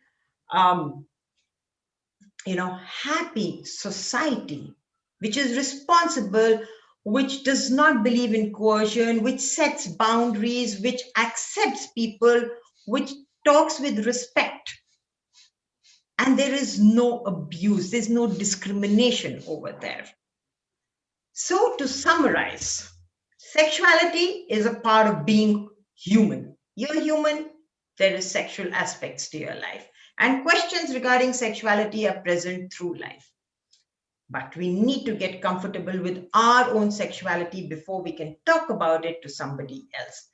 happy society, which is responsible, which does not believe in coercion, which sets boundaries, which accepts people, which talks with respect, and there is no abuse, there's no discrimination over there. So, to summarize, sexuality is a part of being human. You're human, there is sexual aspects to your life. And questions regarding sexuality are present through life. But we need to get comfortable with our own sexuality before we can talk about it to somebody else.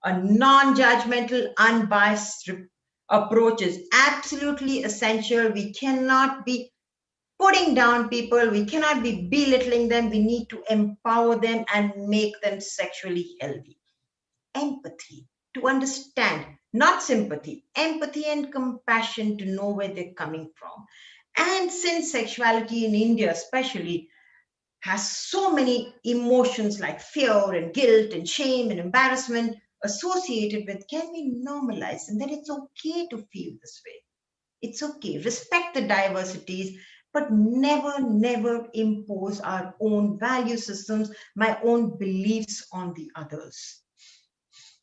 A non judgmental, unbiased approach is absolutely essential. We cannot be putting down people, we cannot be belittling them. We need to empower them and make them sexually healthy. Empathy, to understand, not sympathy, empathy and compassion to know where they're coming from. And since sexuality in India, especially, has so many emotions like fear and guilt and shame and embarrassment associated with, can we normalize and that it's okay to feel this way? It's okay. Respect the diversities, but never, never impose our own value systems, my own beliefs on the others.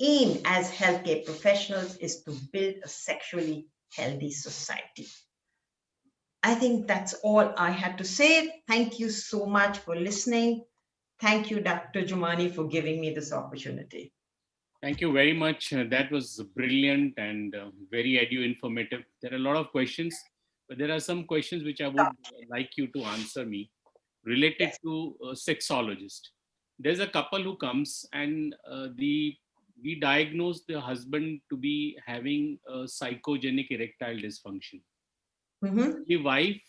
Aim as healthcare professionals is to build a sexually healthy society. I think that's all I had to say. Thank you so much for listening. Thank you, Dr. Jumani, for giving me this opportunity. Thank you very much. That was brilliant and very informative. There are a lot of questions, but there are some questions which I would like you to answer me related Yes. to sexologist. There's a couple who comes and we diagnose the husband to be having a psychogenic erectile dysfunction. Mm-hmm. The wife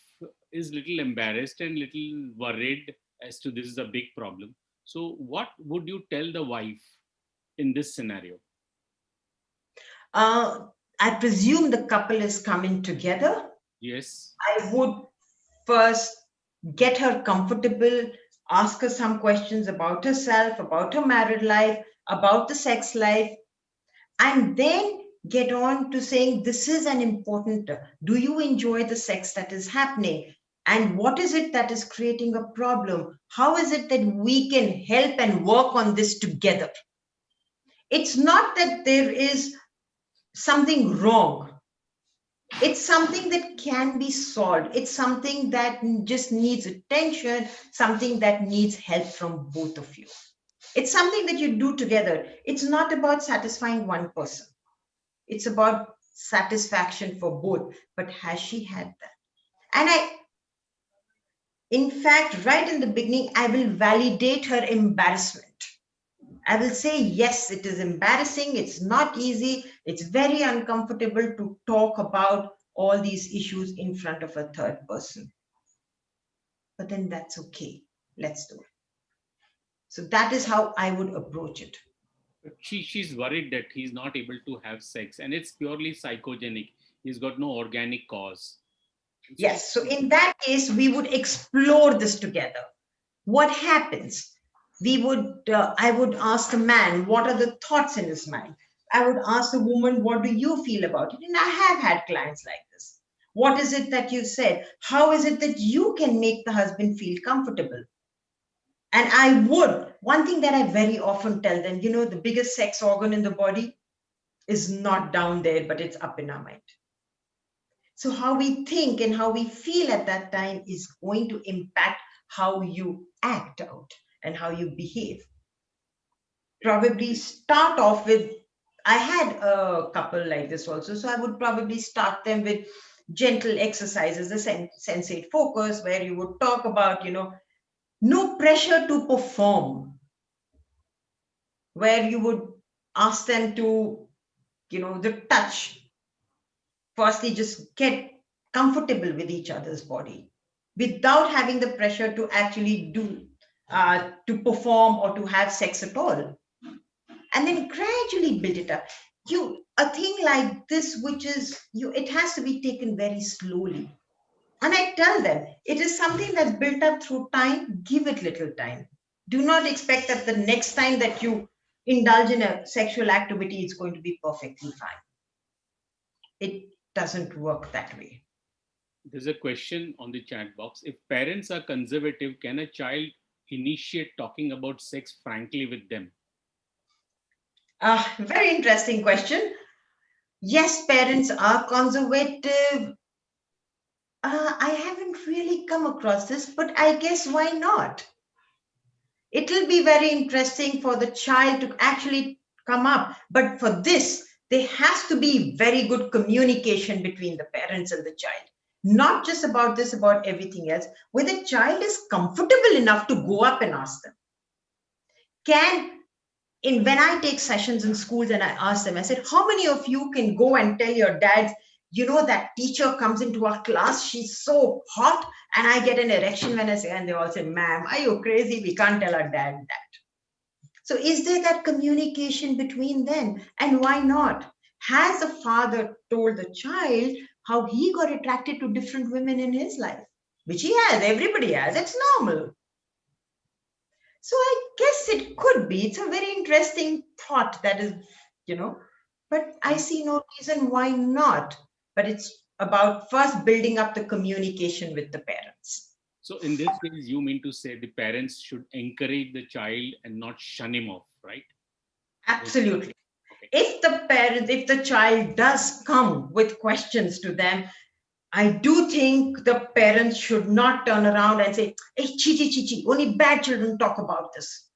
is little embarrassed and little worried as to this is a big problem. So, what would you tell the wife in this scenario? I presume the couple is coming together. Yes. I would first get her comfortable, ask her some questions about herself, about her married life, about the sex life, and then get on to saying this is an important, do you enjoy the sex that is happening? And what is it that is creating a problem? How is it that we can help and work on this together? It's not that there is something wrong. It's something that can be solved. It's something that just needs attention, something that needs help from both of you. It's something that you do together. It's not about satisfying one person, it's about satisfaction for both. But has she had that? And in fact, right in the beginning, I will validate her embarrassment. I will say, yes, it is embarrassing. It's not easy. It's very uncomfortable to talk about all these issues in front of a third person. But then that's okay. Let's do it. So that is how I would approach it. But she's worried that he's not able to have sex and it's purely psychogenic. He's got no organic cause. So, Yes. So in that case, we would explore this together. What happens? I would ask the man, what are the thoughts in his mind? I would ask the woman, what do you feel about it? And I have had clients like this. What is it that you said? How is it that you can make the husband feel comfortable? And one thing that I very often tell them, the biggest sex organ in the body is not down there, but it's up in our mind. So how we think and how we feel at that time is going to impact how you act out and how you behave. Probably start off with, I had a couple like this also, so I would probably start them with gentle exercises, the sensate focus, where you would talk about, no pressure to perform, where you would ask them to, the touch. Firstly, just get comfortable with each other's body without having the pressure to actually to perform or to have sex at all. And then gradually build it up. A thing like this, which is it has to be taken very slowly. And I tell them, it is something that's built up through time. Give it little time. Do not expect that the next time that you indulge in a sexual activity, it's going to be perfectly fine. It doesn't work that way. There's a question on the chat box. If parents are conservative, can a child initiate talking about sex frankly with them? Very interesting question. Yes, parents are conservative. I haven't really come across this, but I guess why not? It'll be very interesting for the child to actually come up. But for this, there has to be very good communication between the parents and the child. Not just about this, about everything else, where the child is comfortable enough to go up and ask them. When I take sessions in schools and I ask them, I said, how many of you can go and tell your dads, that teacher comes into our class, she's so hot, and I get an erection when I say, and they all say, ma'am, are you crazy? We can't tell our dad that. So is there that communication between them? And why not? Has the father told the child how he got attracted to different women in his life? Which he has, everybody has, it's normal. So I guess it could be. It's a very interesting thought that is, but I see no reason why not. But it's about first building up the communication with the parents. So in this case, you mean to say the parents should encourage the child and not shun him off, right? Absolutely. Okay. If the child does come with questions to them, I do think the parents should not turn around and say, hey, chichi, chichi, only bad children talk about this.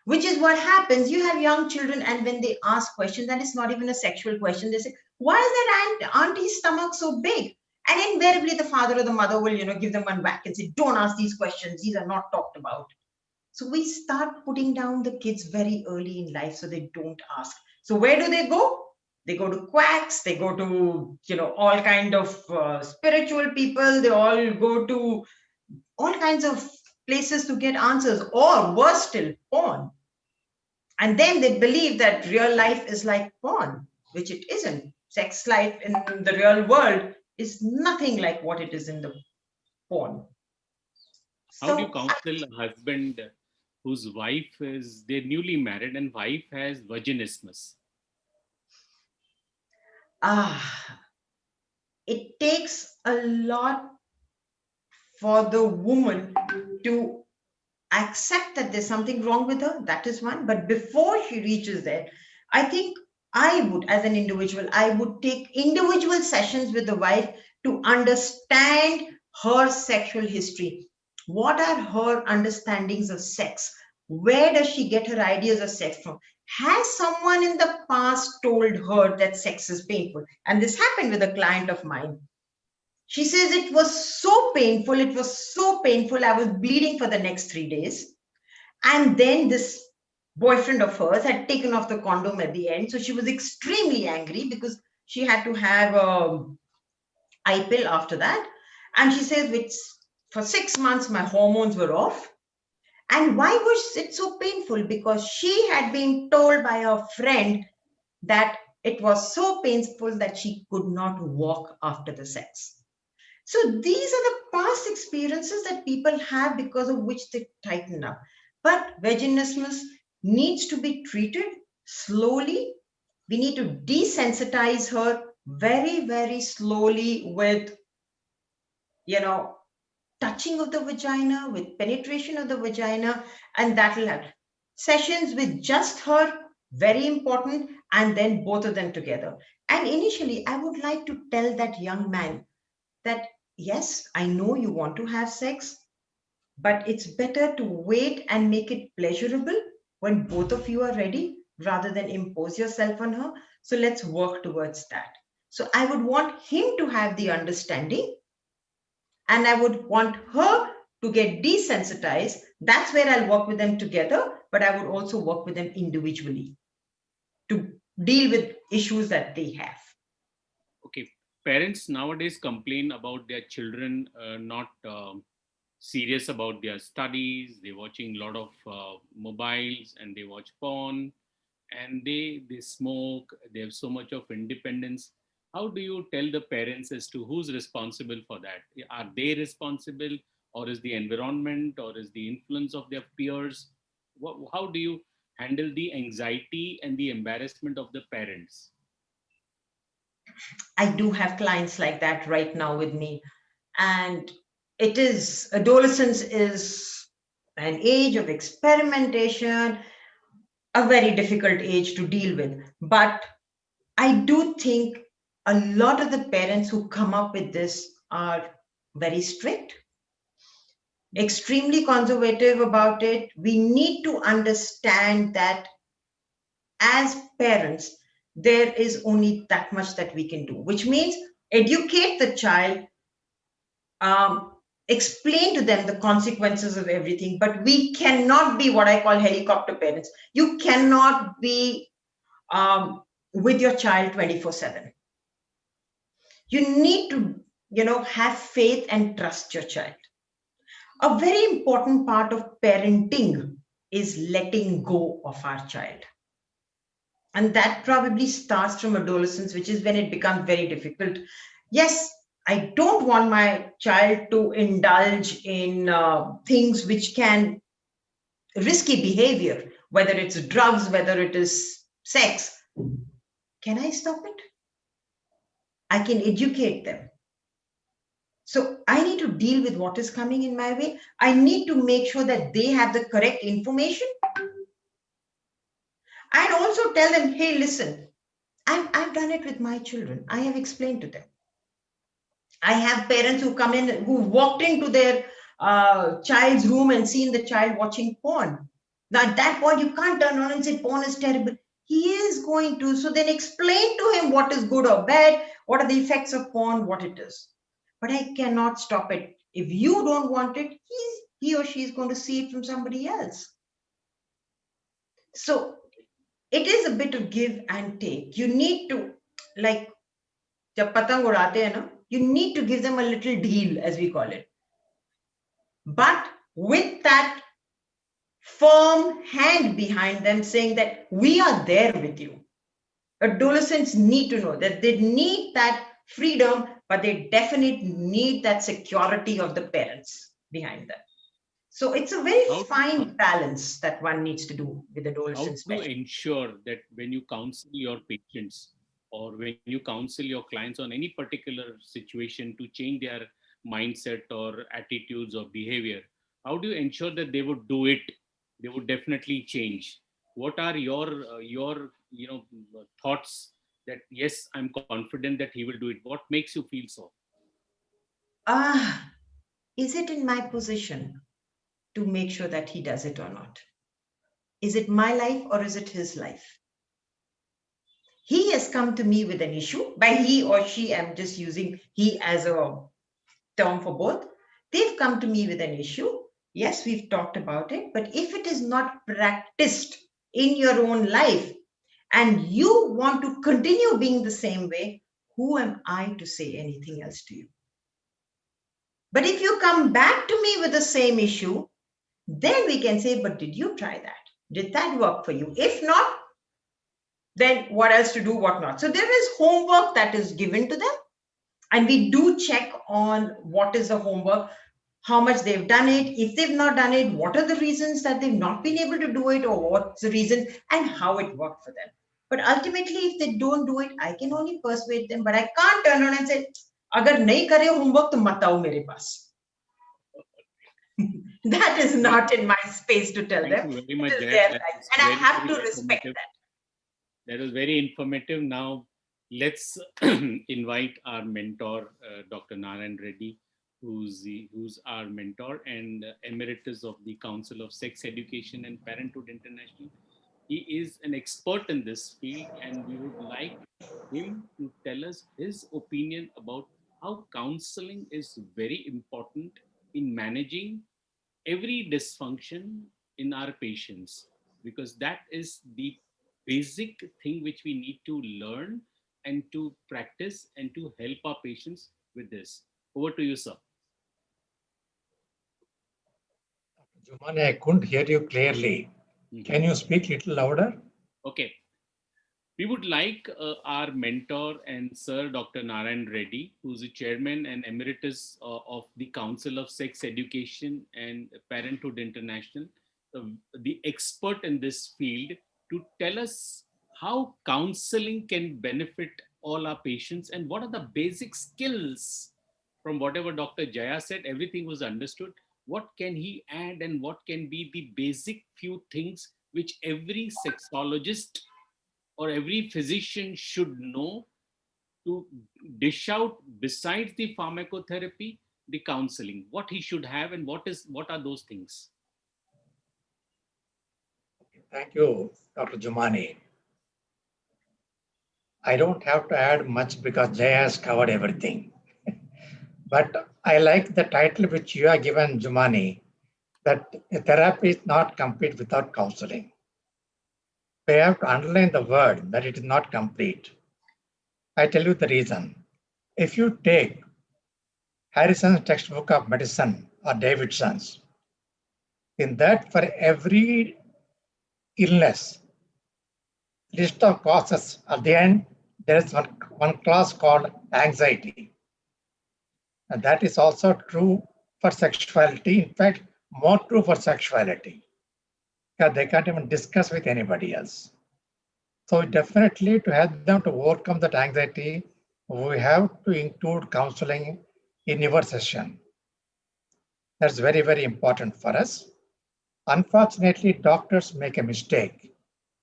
Which is what happens. You have young children, and when they ask questions, and it's not even a sexual question, they say, why is that auntie's stomach so big? And invariably, the father or the mother will, give them one whack and say, don't ask these questions. These are not talked about. So we start putting down the kids very early in life so they don't ask. So where do they go? They go to quacks. They go to, all kind of spiritual people. They all go to all kinds of places to get answers, or worse still, porn. And then they believe that real life is like porn, which it isn't. Sex life in the real world is nothing like what it is in the porn. How do you So, counsel a husband whose wife is, they're newly married and wife has vaginismus? it takes a lot for the woman to accept that there's something wrong with her. That is one. But before she reaches there, I think I would, as an individual, I would take individual sessions with the wife to understand her sexual history. What are her understandings of sex? Where does she get her ideas of sex from? Has someone in the past told her that sex is painful? And this happened with a client of mine. She says it was so painful. It was so painful. I was bleeding for the next 3 days. And then this boyfriend of hers had taken off the condom at the end. So she was extremely angry because she had to have a eye pill after that. And she says, which for 6 months, my hormones were off. And why was it so painful? Because she had been told by her friend that it was so painful that she could not walk after the sex. So these are the past experiences that people have because of which they tighten up. But vaginismus needs to be treated slowly. We need to desensitize her very, very slowly with, touching of the vagina, with penetration of the vagina, and that will help. Sessions with just her, very important, and then both of them together. And initially, I would like to tell that young man that yes, I know you want to have sex, but it's better to wait and make it pleasurable when both of you are ready rather than impose yourself on her. So let's work towards that. So I would want him to have the understanding, and I would want her to get desensitized. That's where I'll work with them together, but I would also work with them individually to deal with issues that they have. Okay, parents nowadays complain about their children not serious about their studies. They're watching a lot of mobiles and they watch porn and they smoke. They have so much of independence. How do you tell the parents as to who's responsible for that? Are they responsible, or is the environment, or is the influence of their peers? How do you handle the anxiety and the embarrassment of the parents? I do have clients like that right now with me. And adolescence is an age of experimentation, a very difficult age to deal with. But I do think a lot of the parents who come up with this are very strict, extremely conservative about it. We need to understand that as parents, there is only that much that we can do, which means educate the child, um, explain to them the consequences of everything. But we cannot be what I call helicopter parents. You cannot be with your child 24/7. You need to, have faith and trust your child. A very important part of parenting is letting go of our child. And that probably starts from adolescence, which is when it becomes very difficult. Yes, I don't want my child to indulge in things which can risky behavior, whether it's drugs, whether it is sex. Can I stop it? I can educate them. So I need to deal with what is coming in my way. I need to make sure that they have the correct information. And also tell them, hey, listen, I've done it with my children. I have explained to them. I have parents who come in, who walked into their child's room and seen the child watching porn. Now, at that point, you can't turn around and say porn is terrible. He is going to. So then explain to him what is good or bad, what are the effects of porn, what it is. But I cannot stop it. If you don't want it, he or she is going to see it from somebody else. So it is a bit of give and take. You need to, like, jab patang udate hai na, you need to give them a little deal, as we call it. But with that firm hand behind them saying that we are there with you. Adolescents need to know that they need that freedom, but they definitely need that security of the parents behind them. So it's a very How fine balance that one needs to do with how adolescents, to especially. ensure that when you counsel your patients or when you counsel your clients on any particular situation to change their mindset or attitudes or behavior, how do you ensure that they would do it, they would definitely change? What are your thoughts that yes, I'm confident that he will do it? What makes you feel so? Ah, is it in my position to make sure that he does it or not? Is it my life or is it his life? He has come to me with an issue. By he or she, I'm just using he as a term for both. They've come to me with an issue. Yes, we've talked about it, but if it is not practiced in your own life and you want to continue being the same way, who am I to say anything else to you? But if you come back to me with the same issue, then we can say, but did you try that? Did that work for you? If not, then what else to do, what not? So there is homework that is given to them. And we do check on what is the homework, how much they've done it. If they've not done it, what are the reasons that they've not been able to do it, or what's the reason and how it worked for them. But ultimately, if they don't do it, I can only persuade them. But I can't turn around and say, अगर नहीं करे homework तो मत आओ मेरे पास. That is not in my space to tell Thank them. you very It much, is Jaya. their That life, was and I very, have very to respect informative. that. That was very informative. Now, let's invite our mentor, Dr. Narayan Reddy, who's our mentor and emeritus of the Council of Sex Education and Parenthood International. He is an expert in this field, and we would like him to tell us his opinion about how counseling is very important in managing every dysfunction in our patients, because that is the basic thing which we need to learn and to practice and to help our patients with this. Over to you, sir. Jumani, I couldn't hear you clearly. Can you speak a little louder? Okay. We would like our mentor and Sir Dr. Narayan Reddy, who's the chairman and emeritus of the Council of Sex Education and Parenthood International, the expert in this field, to tell us how counseling can benefit all our patients and what are the basic skills from whatever Dr. Jaya said, everything was understood. What can he add, and what can be the basic few things which every sexologist or every physician should know to dish out besides the pharmacotherapy, the counseling, what he should have, and what are those things? Thank you, Dr. Jumani. I don't have to add much because Jay has covered everything. But I like the title which you have given, Jumani, that therapy is not complete without counseling. We have to underline the word that it is not complete. I tell you the reason. If you take Harrison's textbook of medicine or Davidson's, in that for every illness, list of causes, at the end, there is one class called anxiety. And that is also true for sexuality. In fact, more true for sexuality, because they can't even discuss with anybody else. So definitely to help them to overcome that anxiety, we have to include counseling in your session. That's very, very important for us. Unfortunately, doctors make a mistake.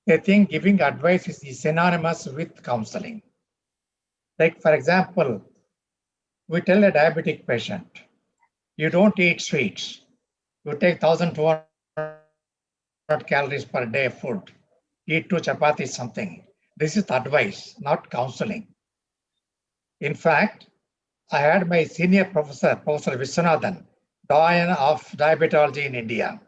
They think giving advice is synonymous with counseling. Like, for example, we tell a diabetic patient, you don't eat sweets. You take 1,200 calories per day of food. Eat 2 chapatis, something. This is advice, not counseling. In fact, I had my senior professor, Professor Viswanathan, doyen of diabetology in India.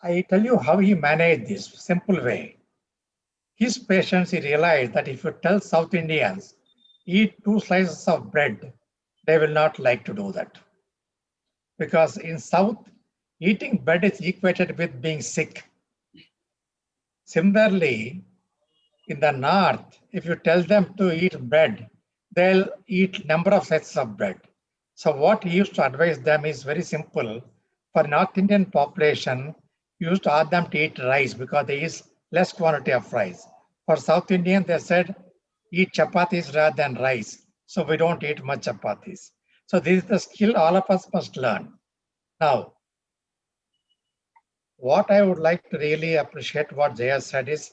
I tell you how he managed this simple way. His patients, he realized that if you tell South Indians, eat 2 slices of bread, they will not like to do that. Because in South, eating bread is equated with being sick. Similarly, in the North, if you tell them to eat bread, they'll eat number of slices of bread. So what he used to advise them is very simple. For North Indian population, he used to ask them to eat rice because there is less quantity of rice. For South Indian, they said, eat chapatis rather than rice. So we don't eat much chapatis. So this is the skill all of us must learn. Now, what I would like to really appreciate what Jaya said is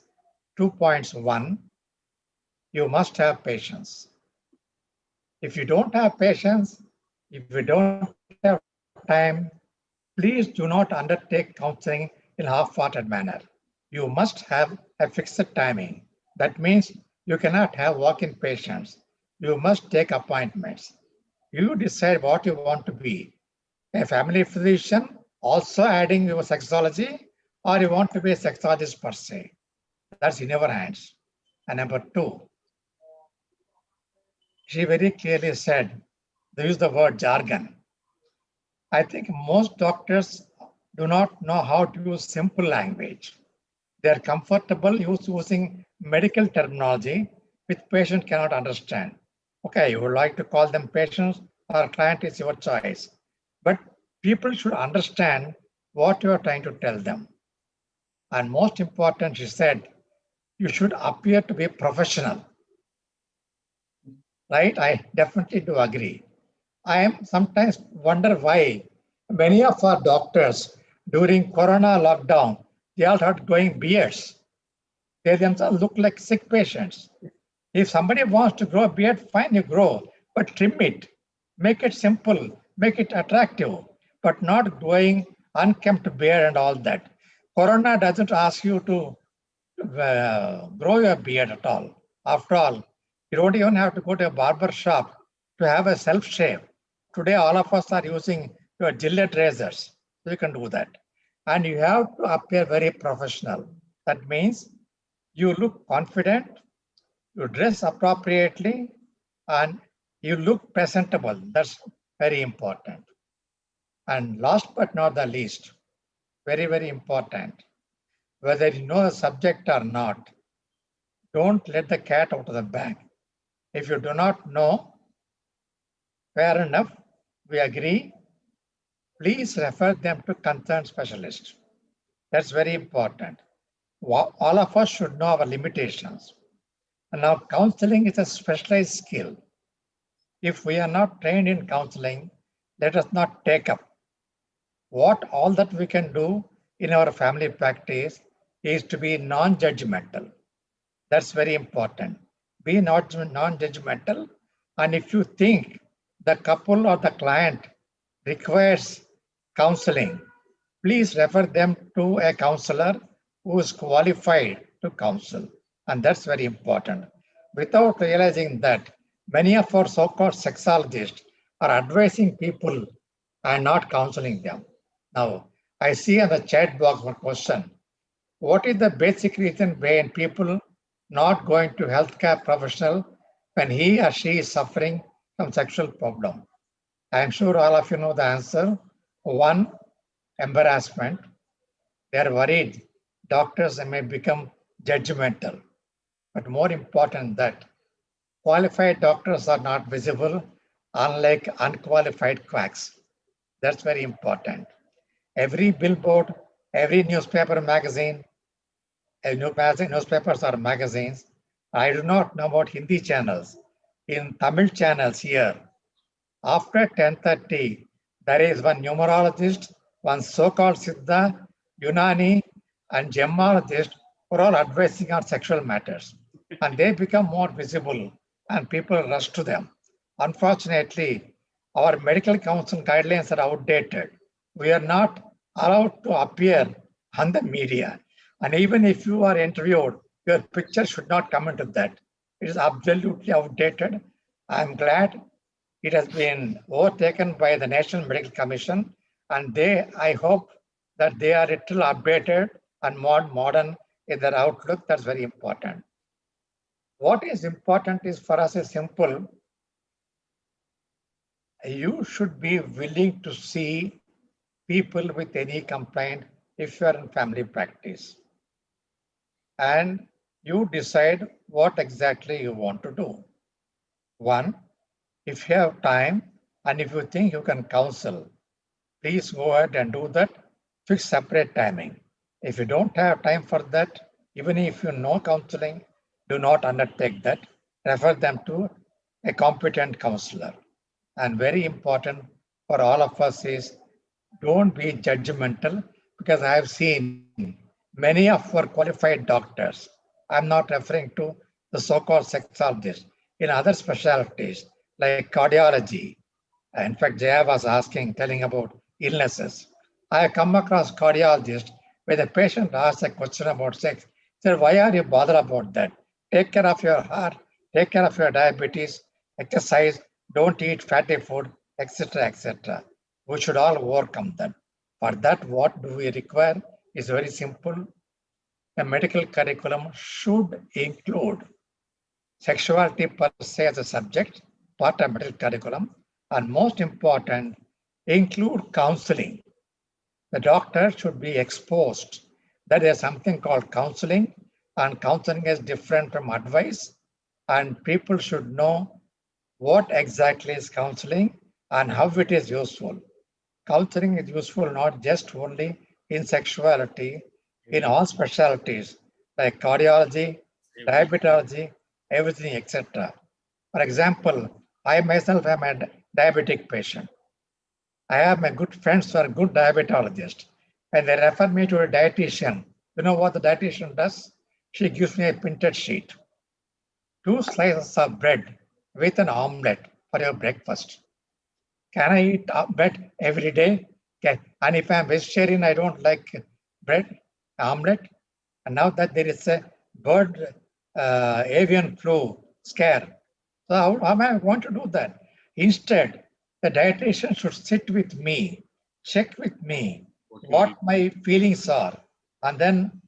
2 points. One, you must have patience. If you don't have patience, if you don't have time, please do not undertake counseling in a half-hearted manner. You must have a fixed timing. That means you cannot have walk-in patients. You must take appointments. You decide what you want to be. A family physician, also adding your sexology, or you want to be a sexologist per se. That's in your hands. And number two, she very clearly said, they use the word jargon. I think most doctors do not know how to use simple language. They are comfortable using medical terminology which patient cannot understand. Okay, you would like to call them patients or client is your choice. But people should understand what you are trying to tell them. And most important, she said, you should appear to be professional. Right? I definitely do agree. I am sometimes wonder why many of our doctors during Corona lockdown, they all had growing beards. They themselves look like sick patients. If somebody wants to grow a beard, fine, you grow, but trim it, make it simple, make it attractive, but not growing unkempt beard and all that. Corona doesn't ask you to grow your beard at all. After all, you don't even have to go to a barber shop to have a self shave. Today, all of us are using your Gillette razors. So you can do that. And you have to appear very professional. That means you look confident, you dress appropriately, and you look presentable. That's very important. And last but not the least, very, very important, whether you know the subject or not, don't let the cat out of the bag. If you do not know, fair enough, we agree. Please refer them to concerned specialist. That's very important. All of us should know our limitations. And now counseling is a specialized skill. If we are not trained in counseling, let us not take up. What all that we can do in our family practice is to be non-judgmental. That's very important. Be not non-judgmental. And if you think the couple or the client requires counseling, please refer them to a counselor who is qualified to counsel. And that's very important. Without realizing that, many of our so-called sexologists are advising people and not counseling them. Now, I see in the chat box one question. What is the basic reason behind people not going to healthcare professional when he or she is suffering from sexual problem? I am sure all of you know the answer. One, embarrassment. They are worried doctors may become judgmental. But more important that qualified doctors are not visible, unlike unqualified quacks. That's very important. Every billboard, every newspaper, magazine, newspapers or magazines. I do not know about Hindi channels. In Tamil channels here, after 10:30, there is one numerologist, one so-called Siddha, Unani, and gemologist who are all advising on sexual matters. And they become more visible and people rush to them. Unfortunately, our medical council guidelines are outdated. We are not allowed to appear on the media. And even if you are interviewed, your picture should not come into that. It is absolutely outdated. I'm glad it has been overtaken by the National Medical Commission, and I hope that they are a little updated and more modern in their outlook. That's very important. What is important is for us is simple. You should be willing to see people with any complaint if you are in family practice. And you decide what exactly you want to do. One, if you have time and if you think you can counsel, please go ahead and do that. Fix separate timing. If you don't have time for that, even if you know counseling, do not undertake that. Refer them to a competent counselor. And very important for all of us is don't be judgmental because I have seen many of our qualified doctors. I'm not referring to the so-called sexologists in other specialties like cardiology. In fact, Jaya was telling about illnesses. I have come across cardiologists where the patient asks a question about sex. Said, why are you bothered about that? Take care of your heart, take care of your diabetes, exercise, don't eat fatty food, etc., etc. We should all overcome that. For that, what do we require is very simple. The medical curriculum should include sexuality per se as a subject, part of medical curriculum, and most important, include counseling. The doctor should be exposed that there is something called counseling, and counseling is different from advice, and people should know what exactly is counseling and how it is useful. Counseling is useful not just only in sexuality, in all specialties like cardiology, diabetology, everything, etc. For example, I myself am a diabetic patient. I have my good friends who are good diabetologists, and they refer me to a dietitian. You know what the dietitian does? She gives me a printed sheet, 2 slices of bread with an omelette for your breakfast. Can I eat bread every day? And if I'm vegetarian, I don't like bread, omelette. And now that there is a bird avian flu scare, so how am I going to do that? Instead, the dietitian should sit with me, check with me what my feelings are, and then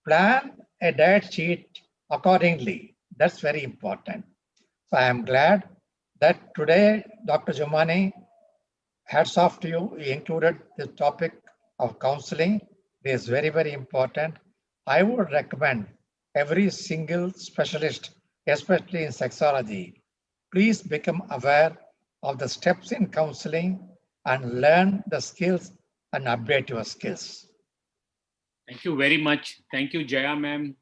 plan a diet sheet accordingly. That's very important. So I am glad that today, Dr. Jumani, hats off to you. You included the topic of counseling. It is very, very important. I would recommend every single specialist, especially in sexology, please become aware of the steps in counseling and learn the skills and update your skills. Thank you very much. Thank you, Jaya ma'am.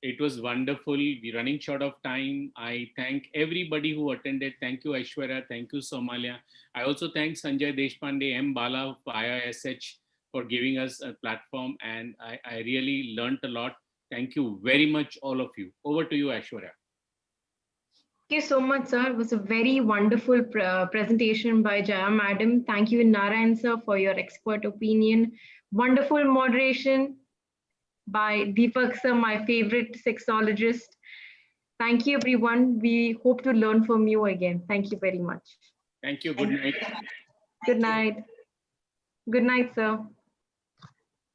It was wonderful. We're running short of time. I thank everybody who attended. Thank you, Aishwarya. Thank you, Somalia. I also thank Sanjay Deshpande, M. Bala, IISH for giving us a platform. And I really learned a lot. Thank you very much, all of you. Over to you, Aishwarya. Thank you so much, sir. It was a very wonderful presentation by Jaya Madam. Thank you, Narayan, sir, for your expert opinion. Wonderful moderation by Deepak, sir, my favorite sexologist. Thank you, everyone. We hope to learn from you again. Thank you very much. Thank you. Good night. Good night. Good night, sir.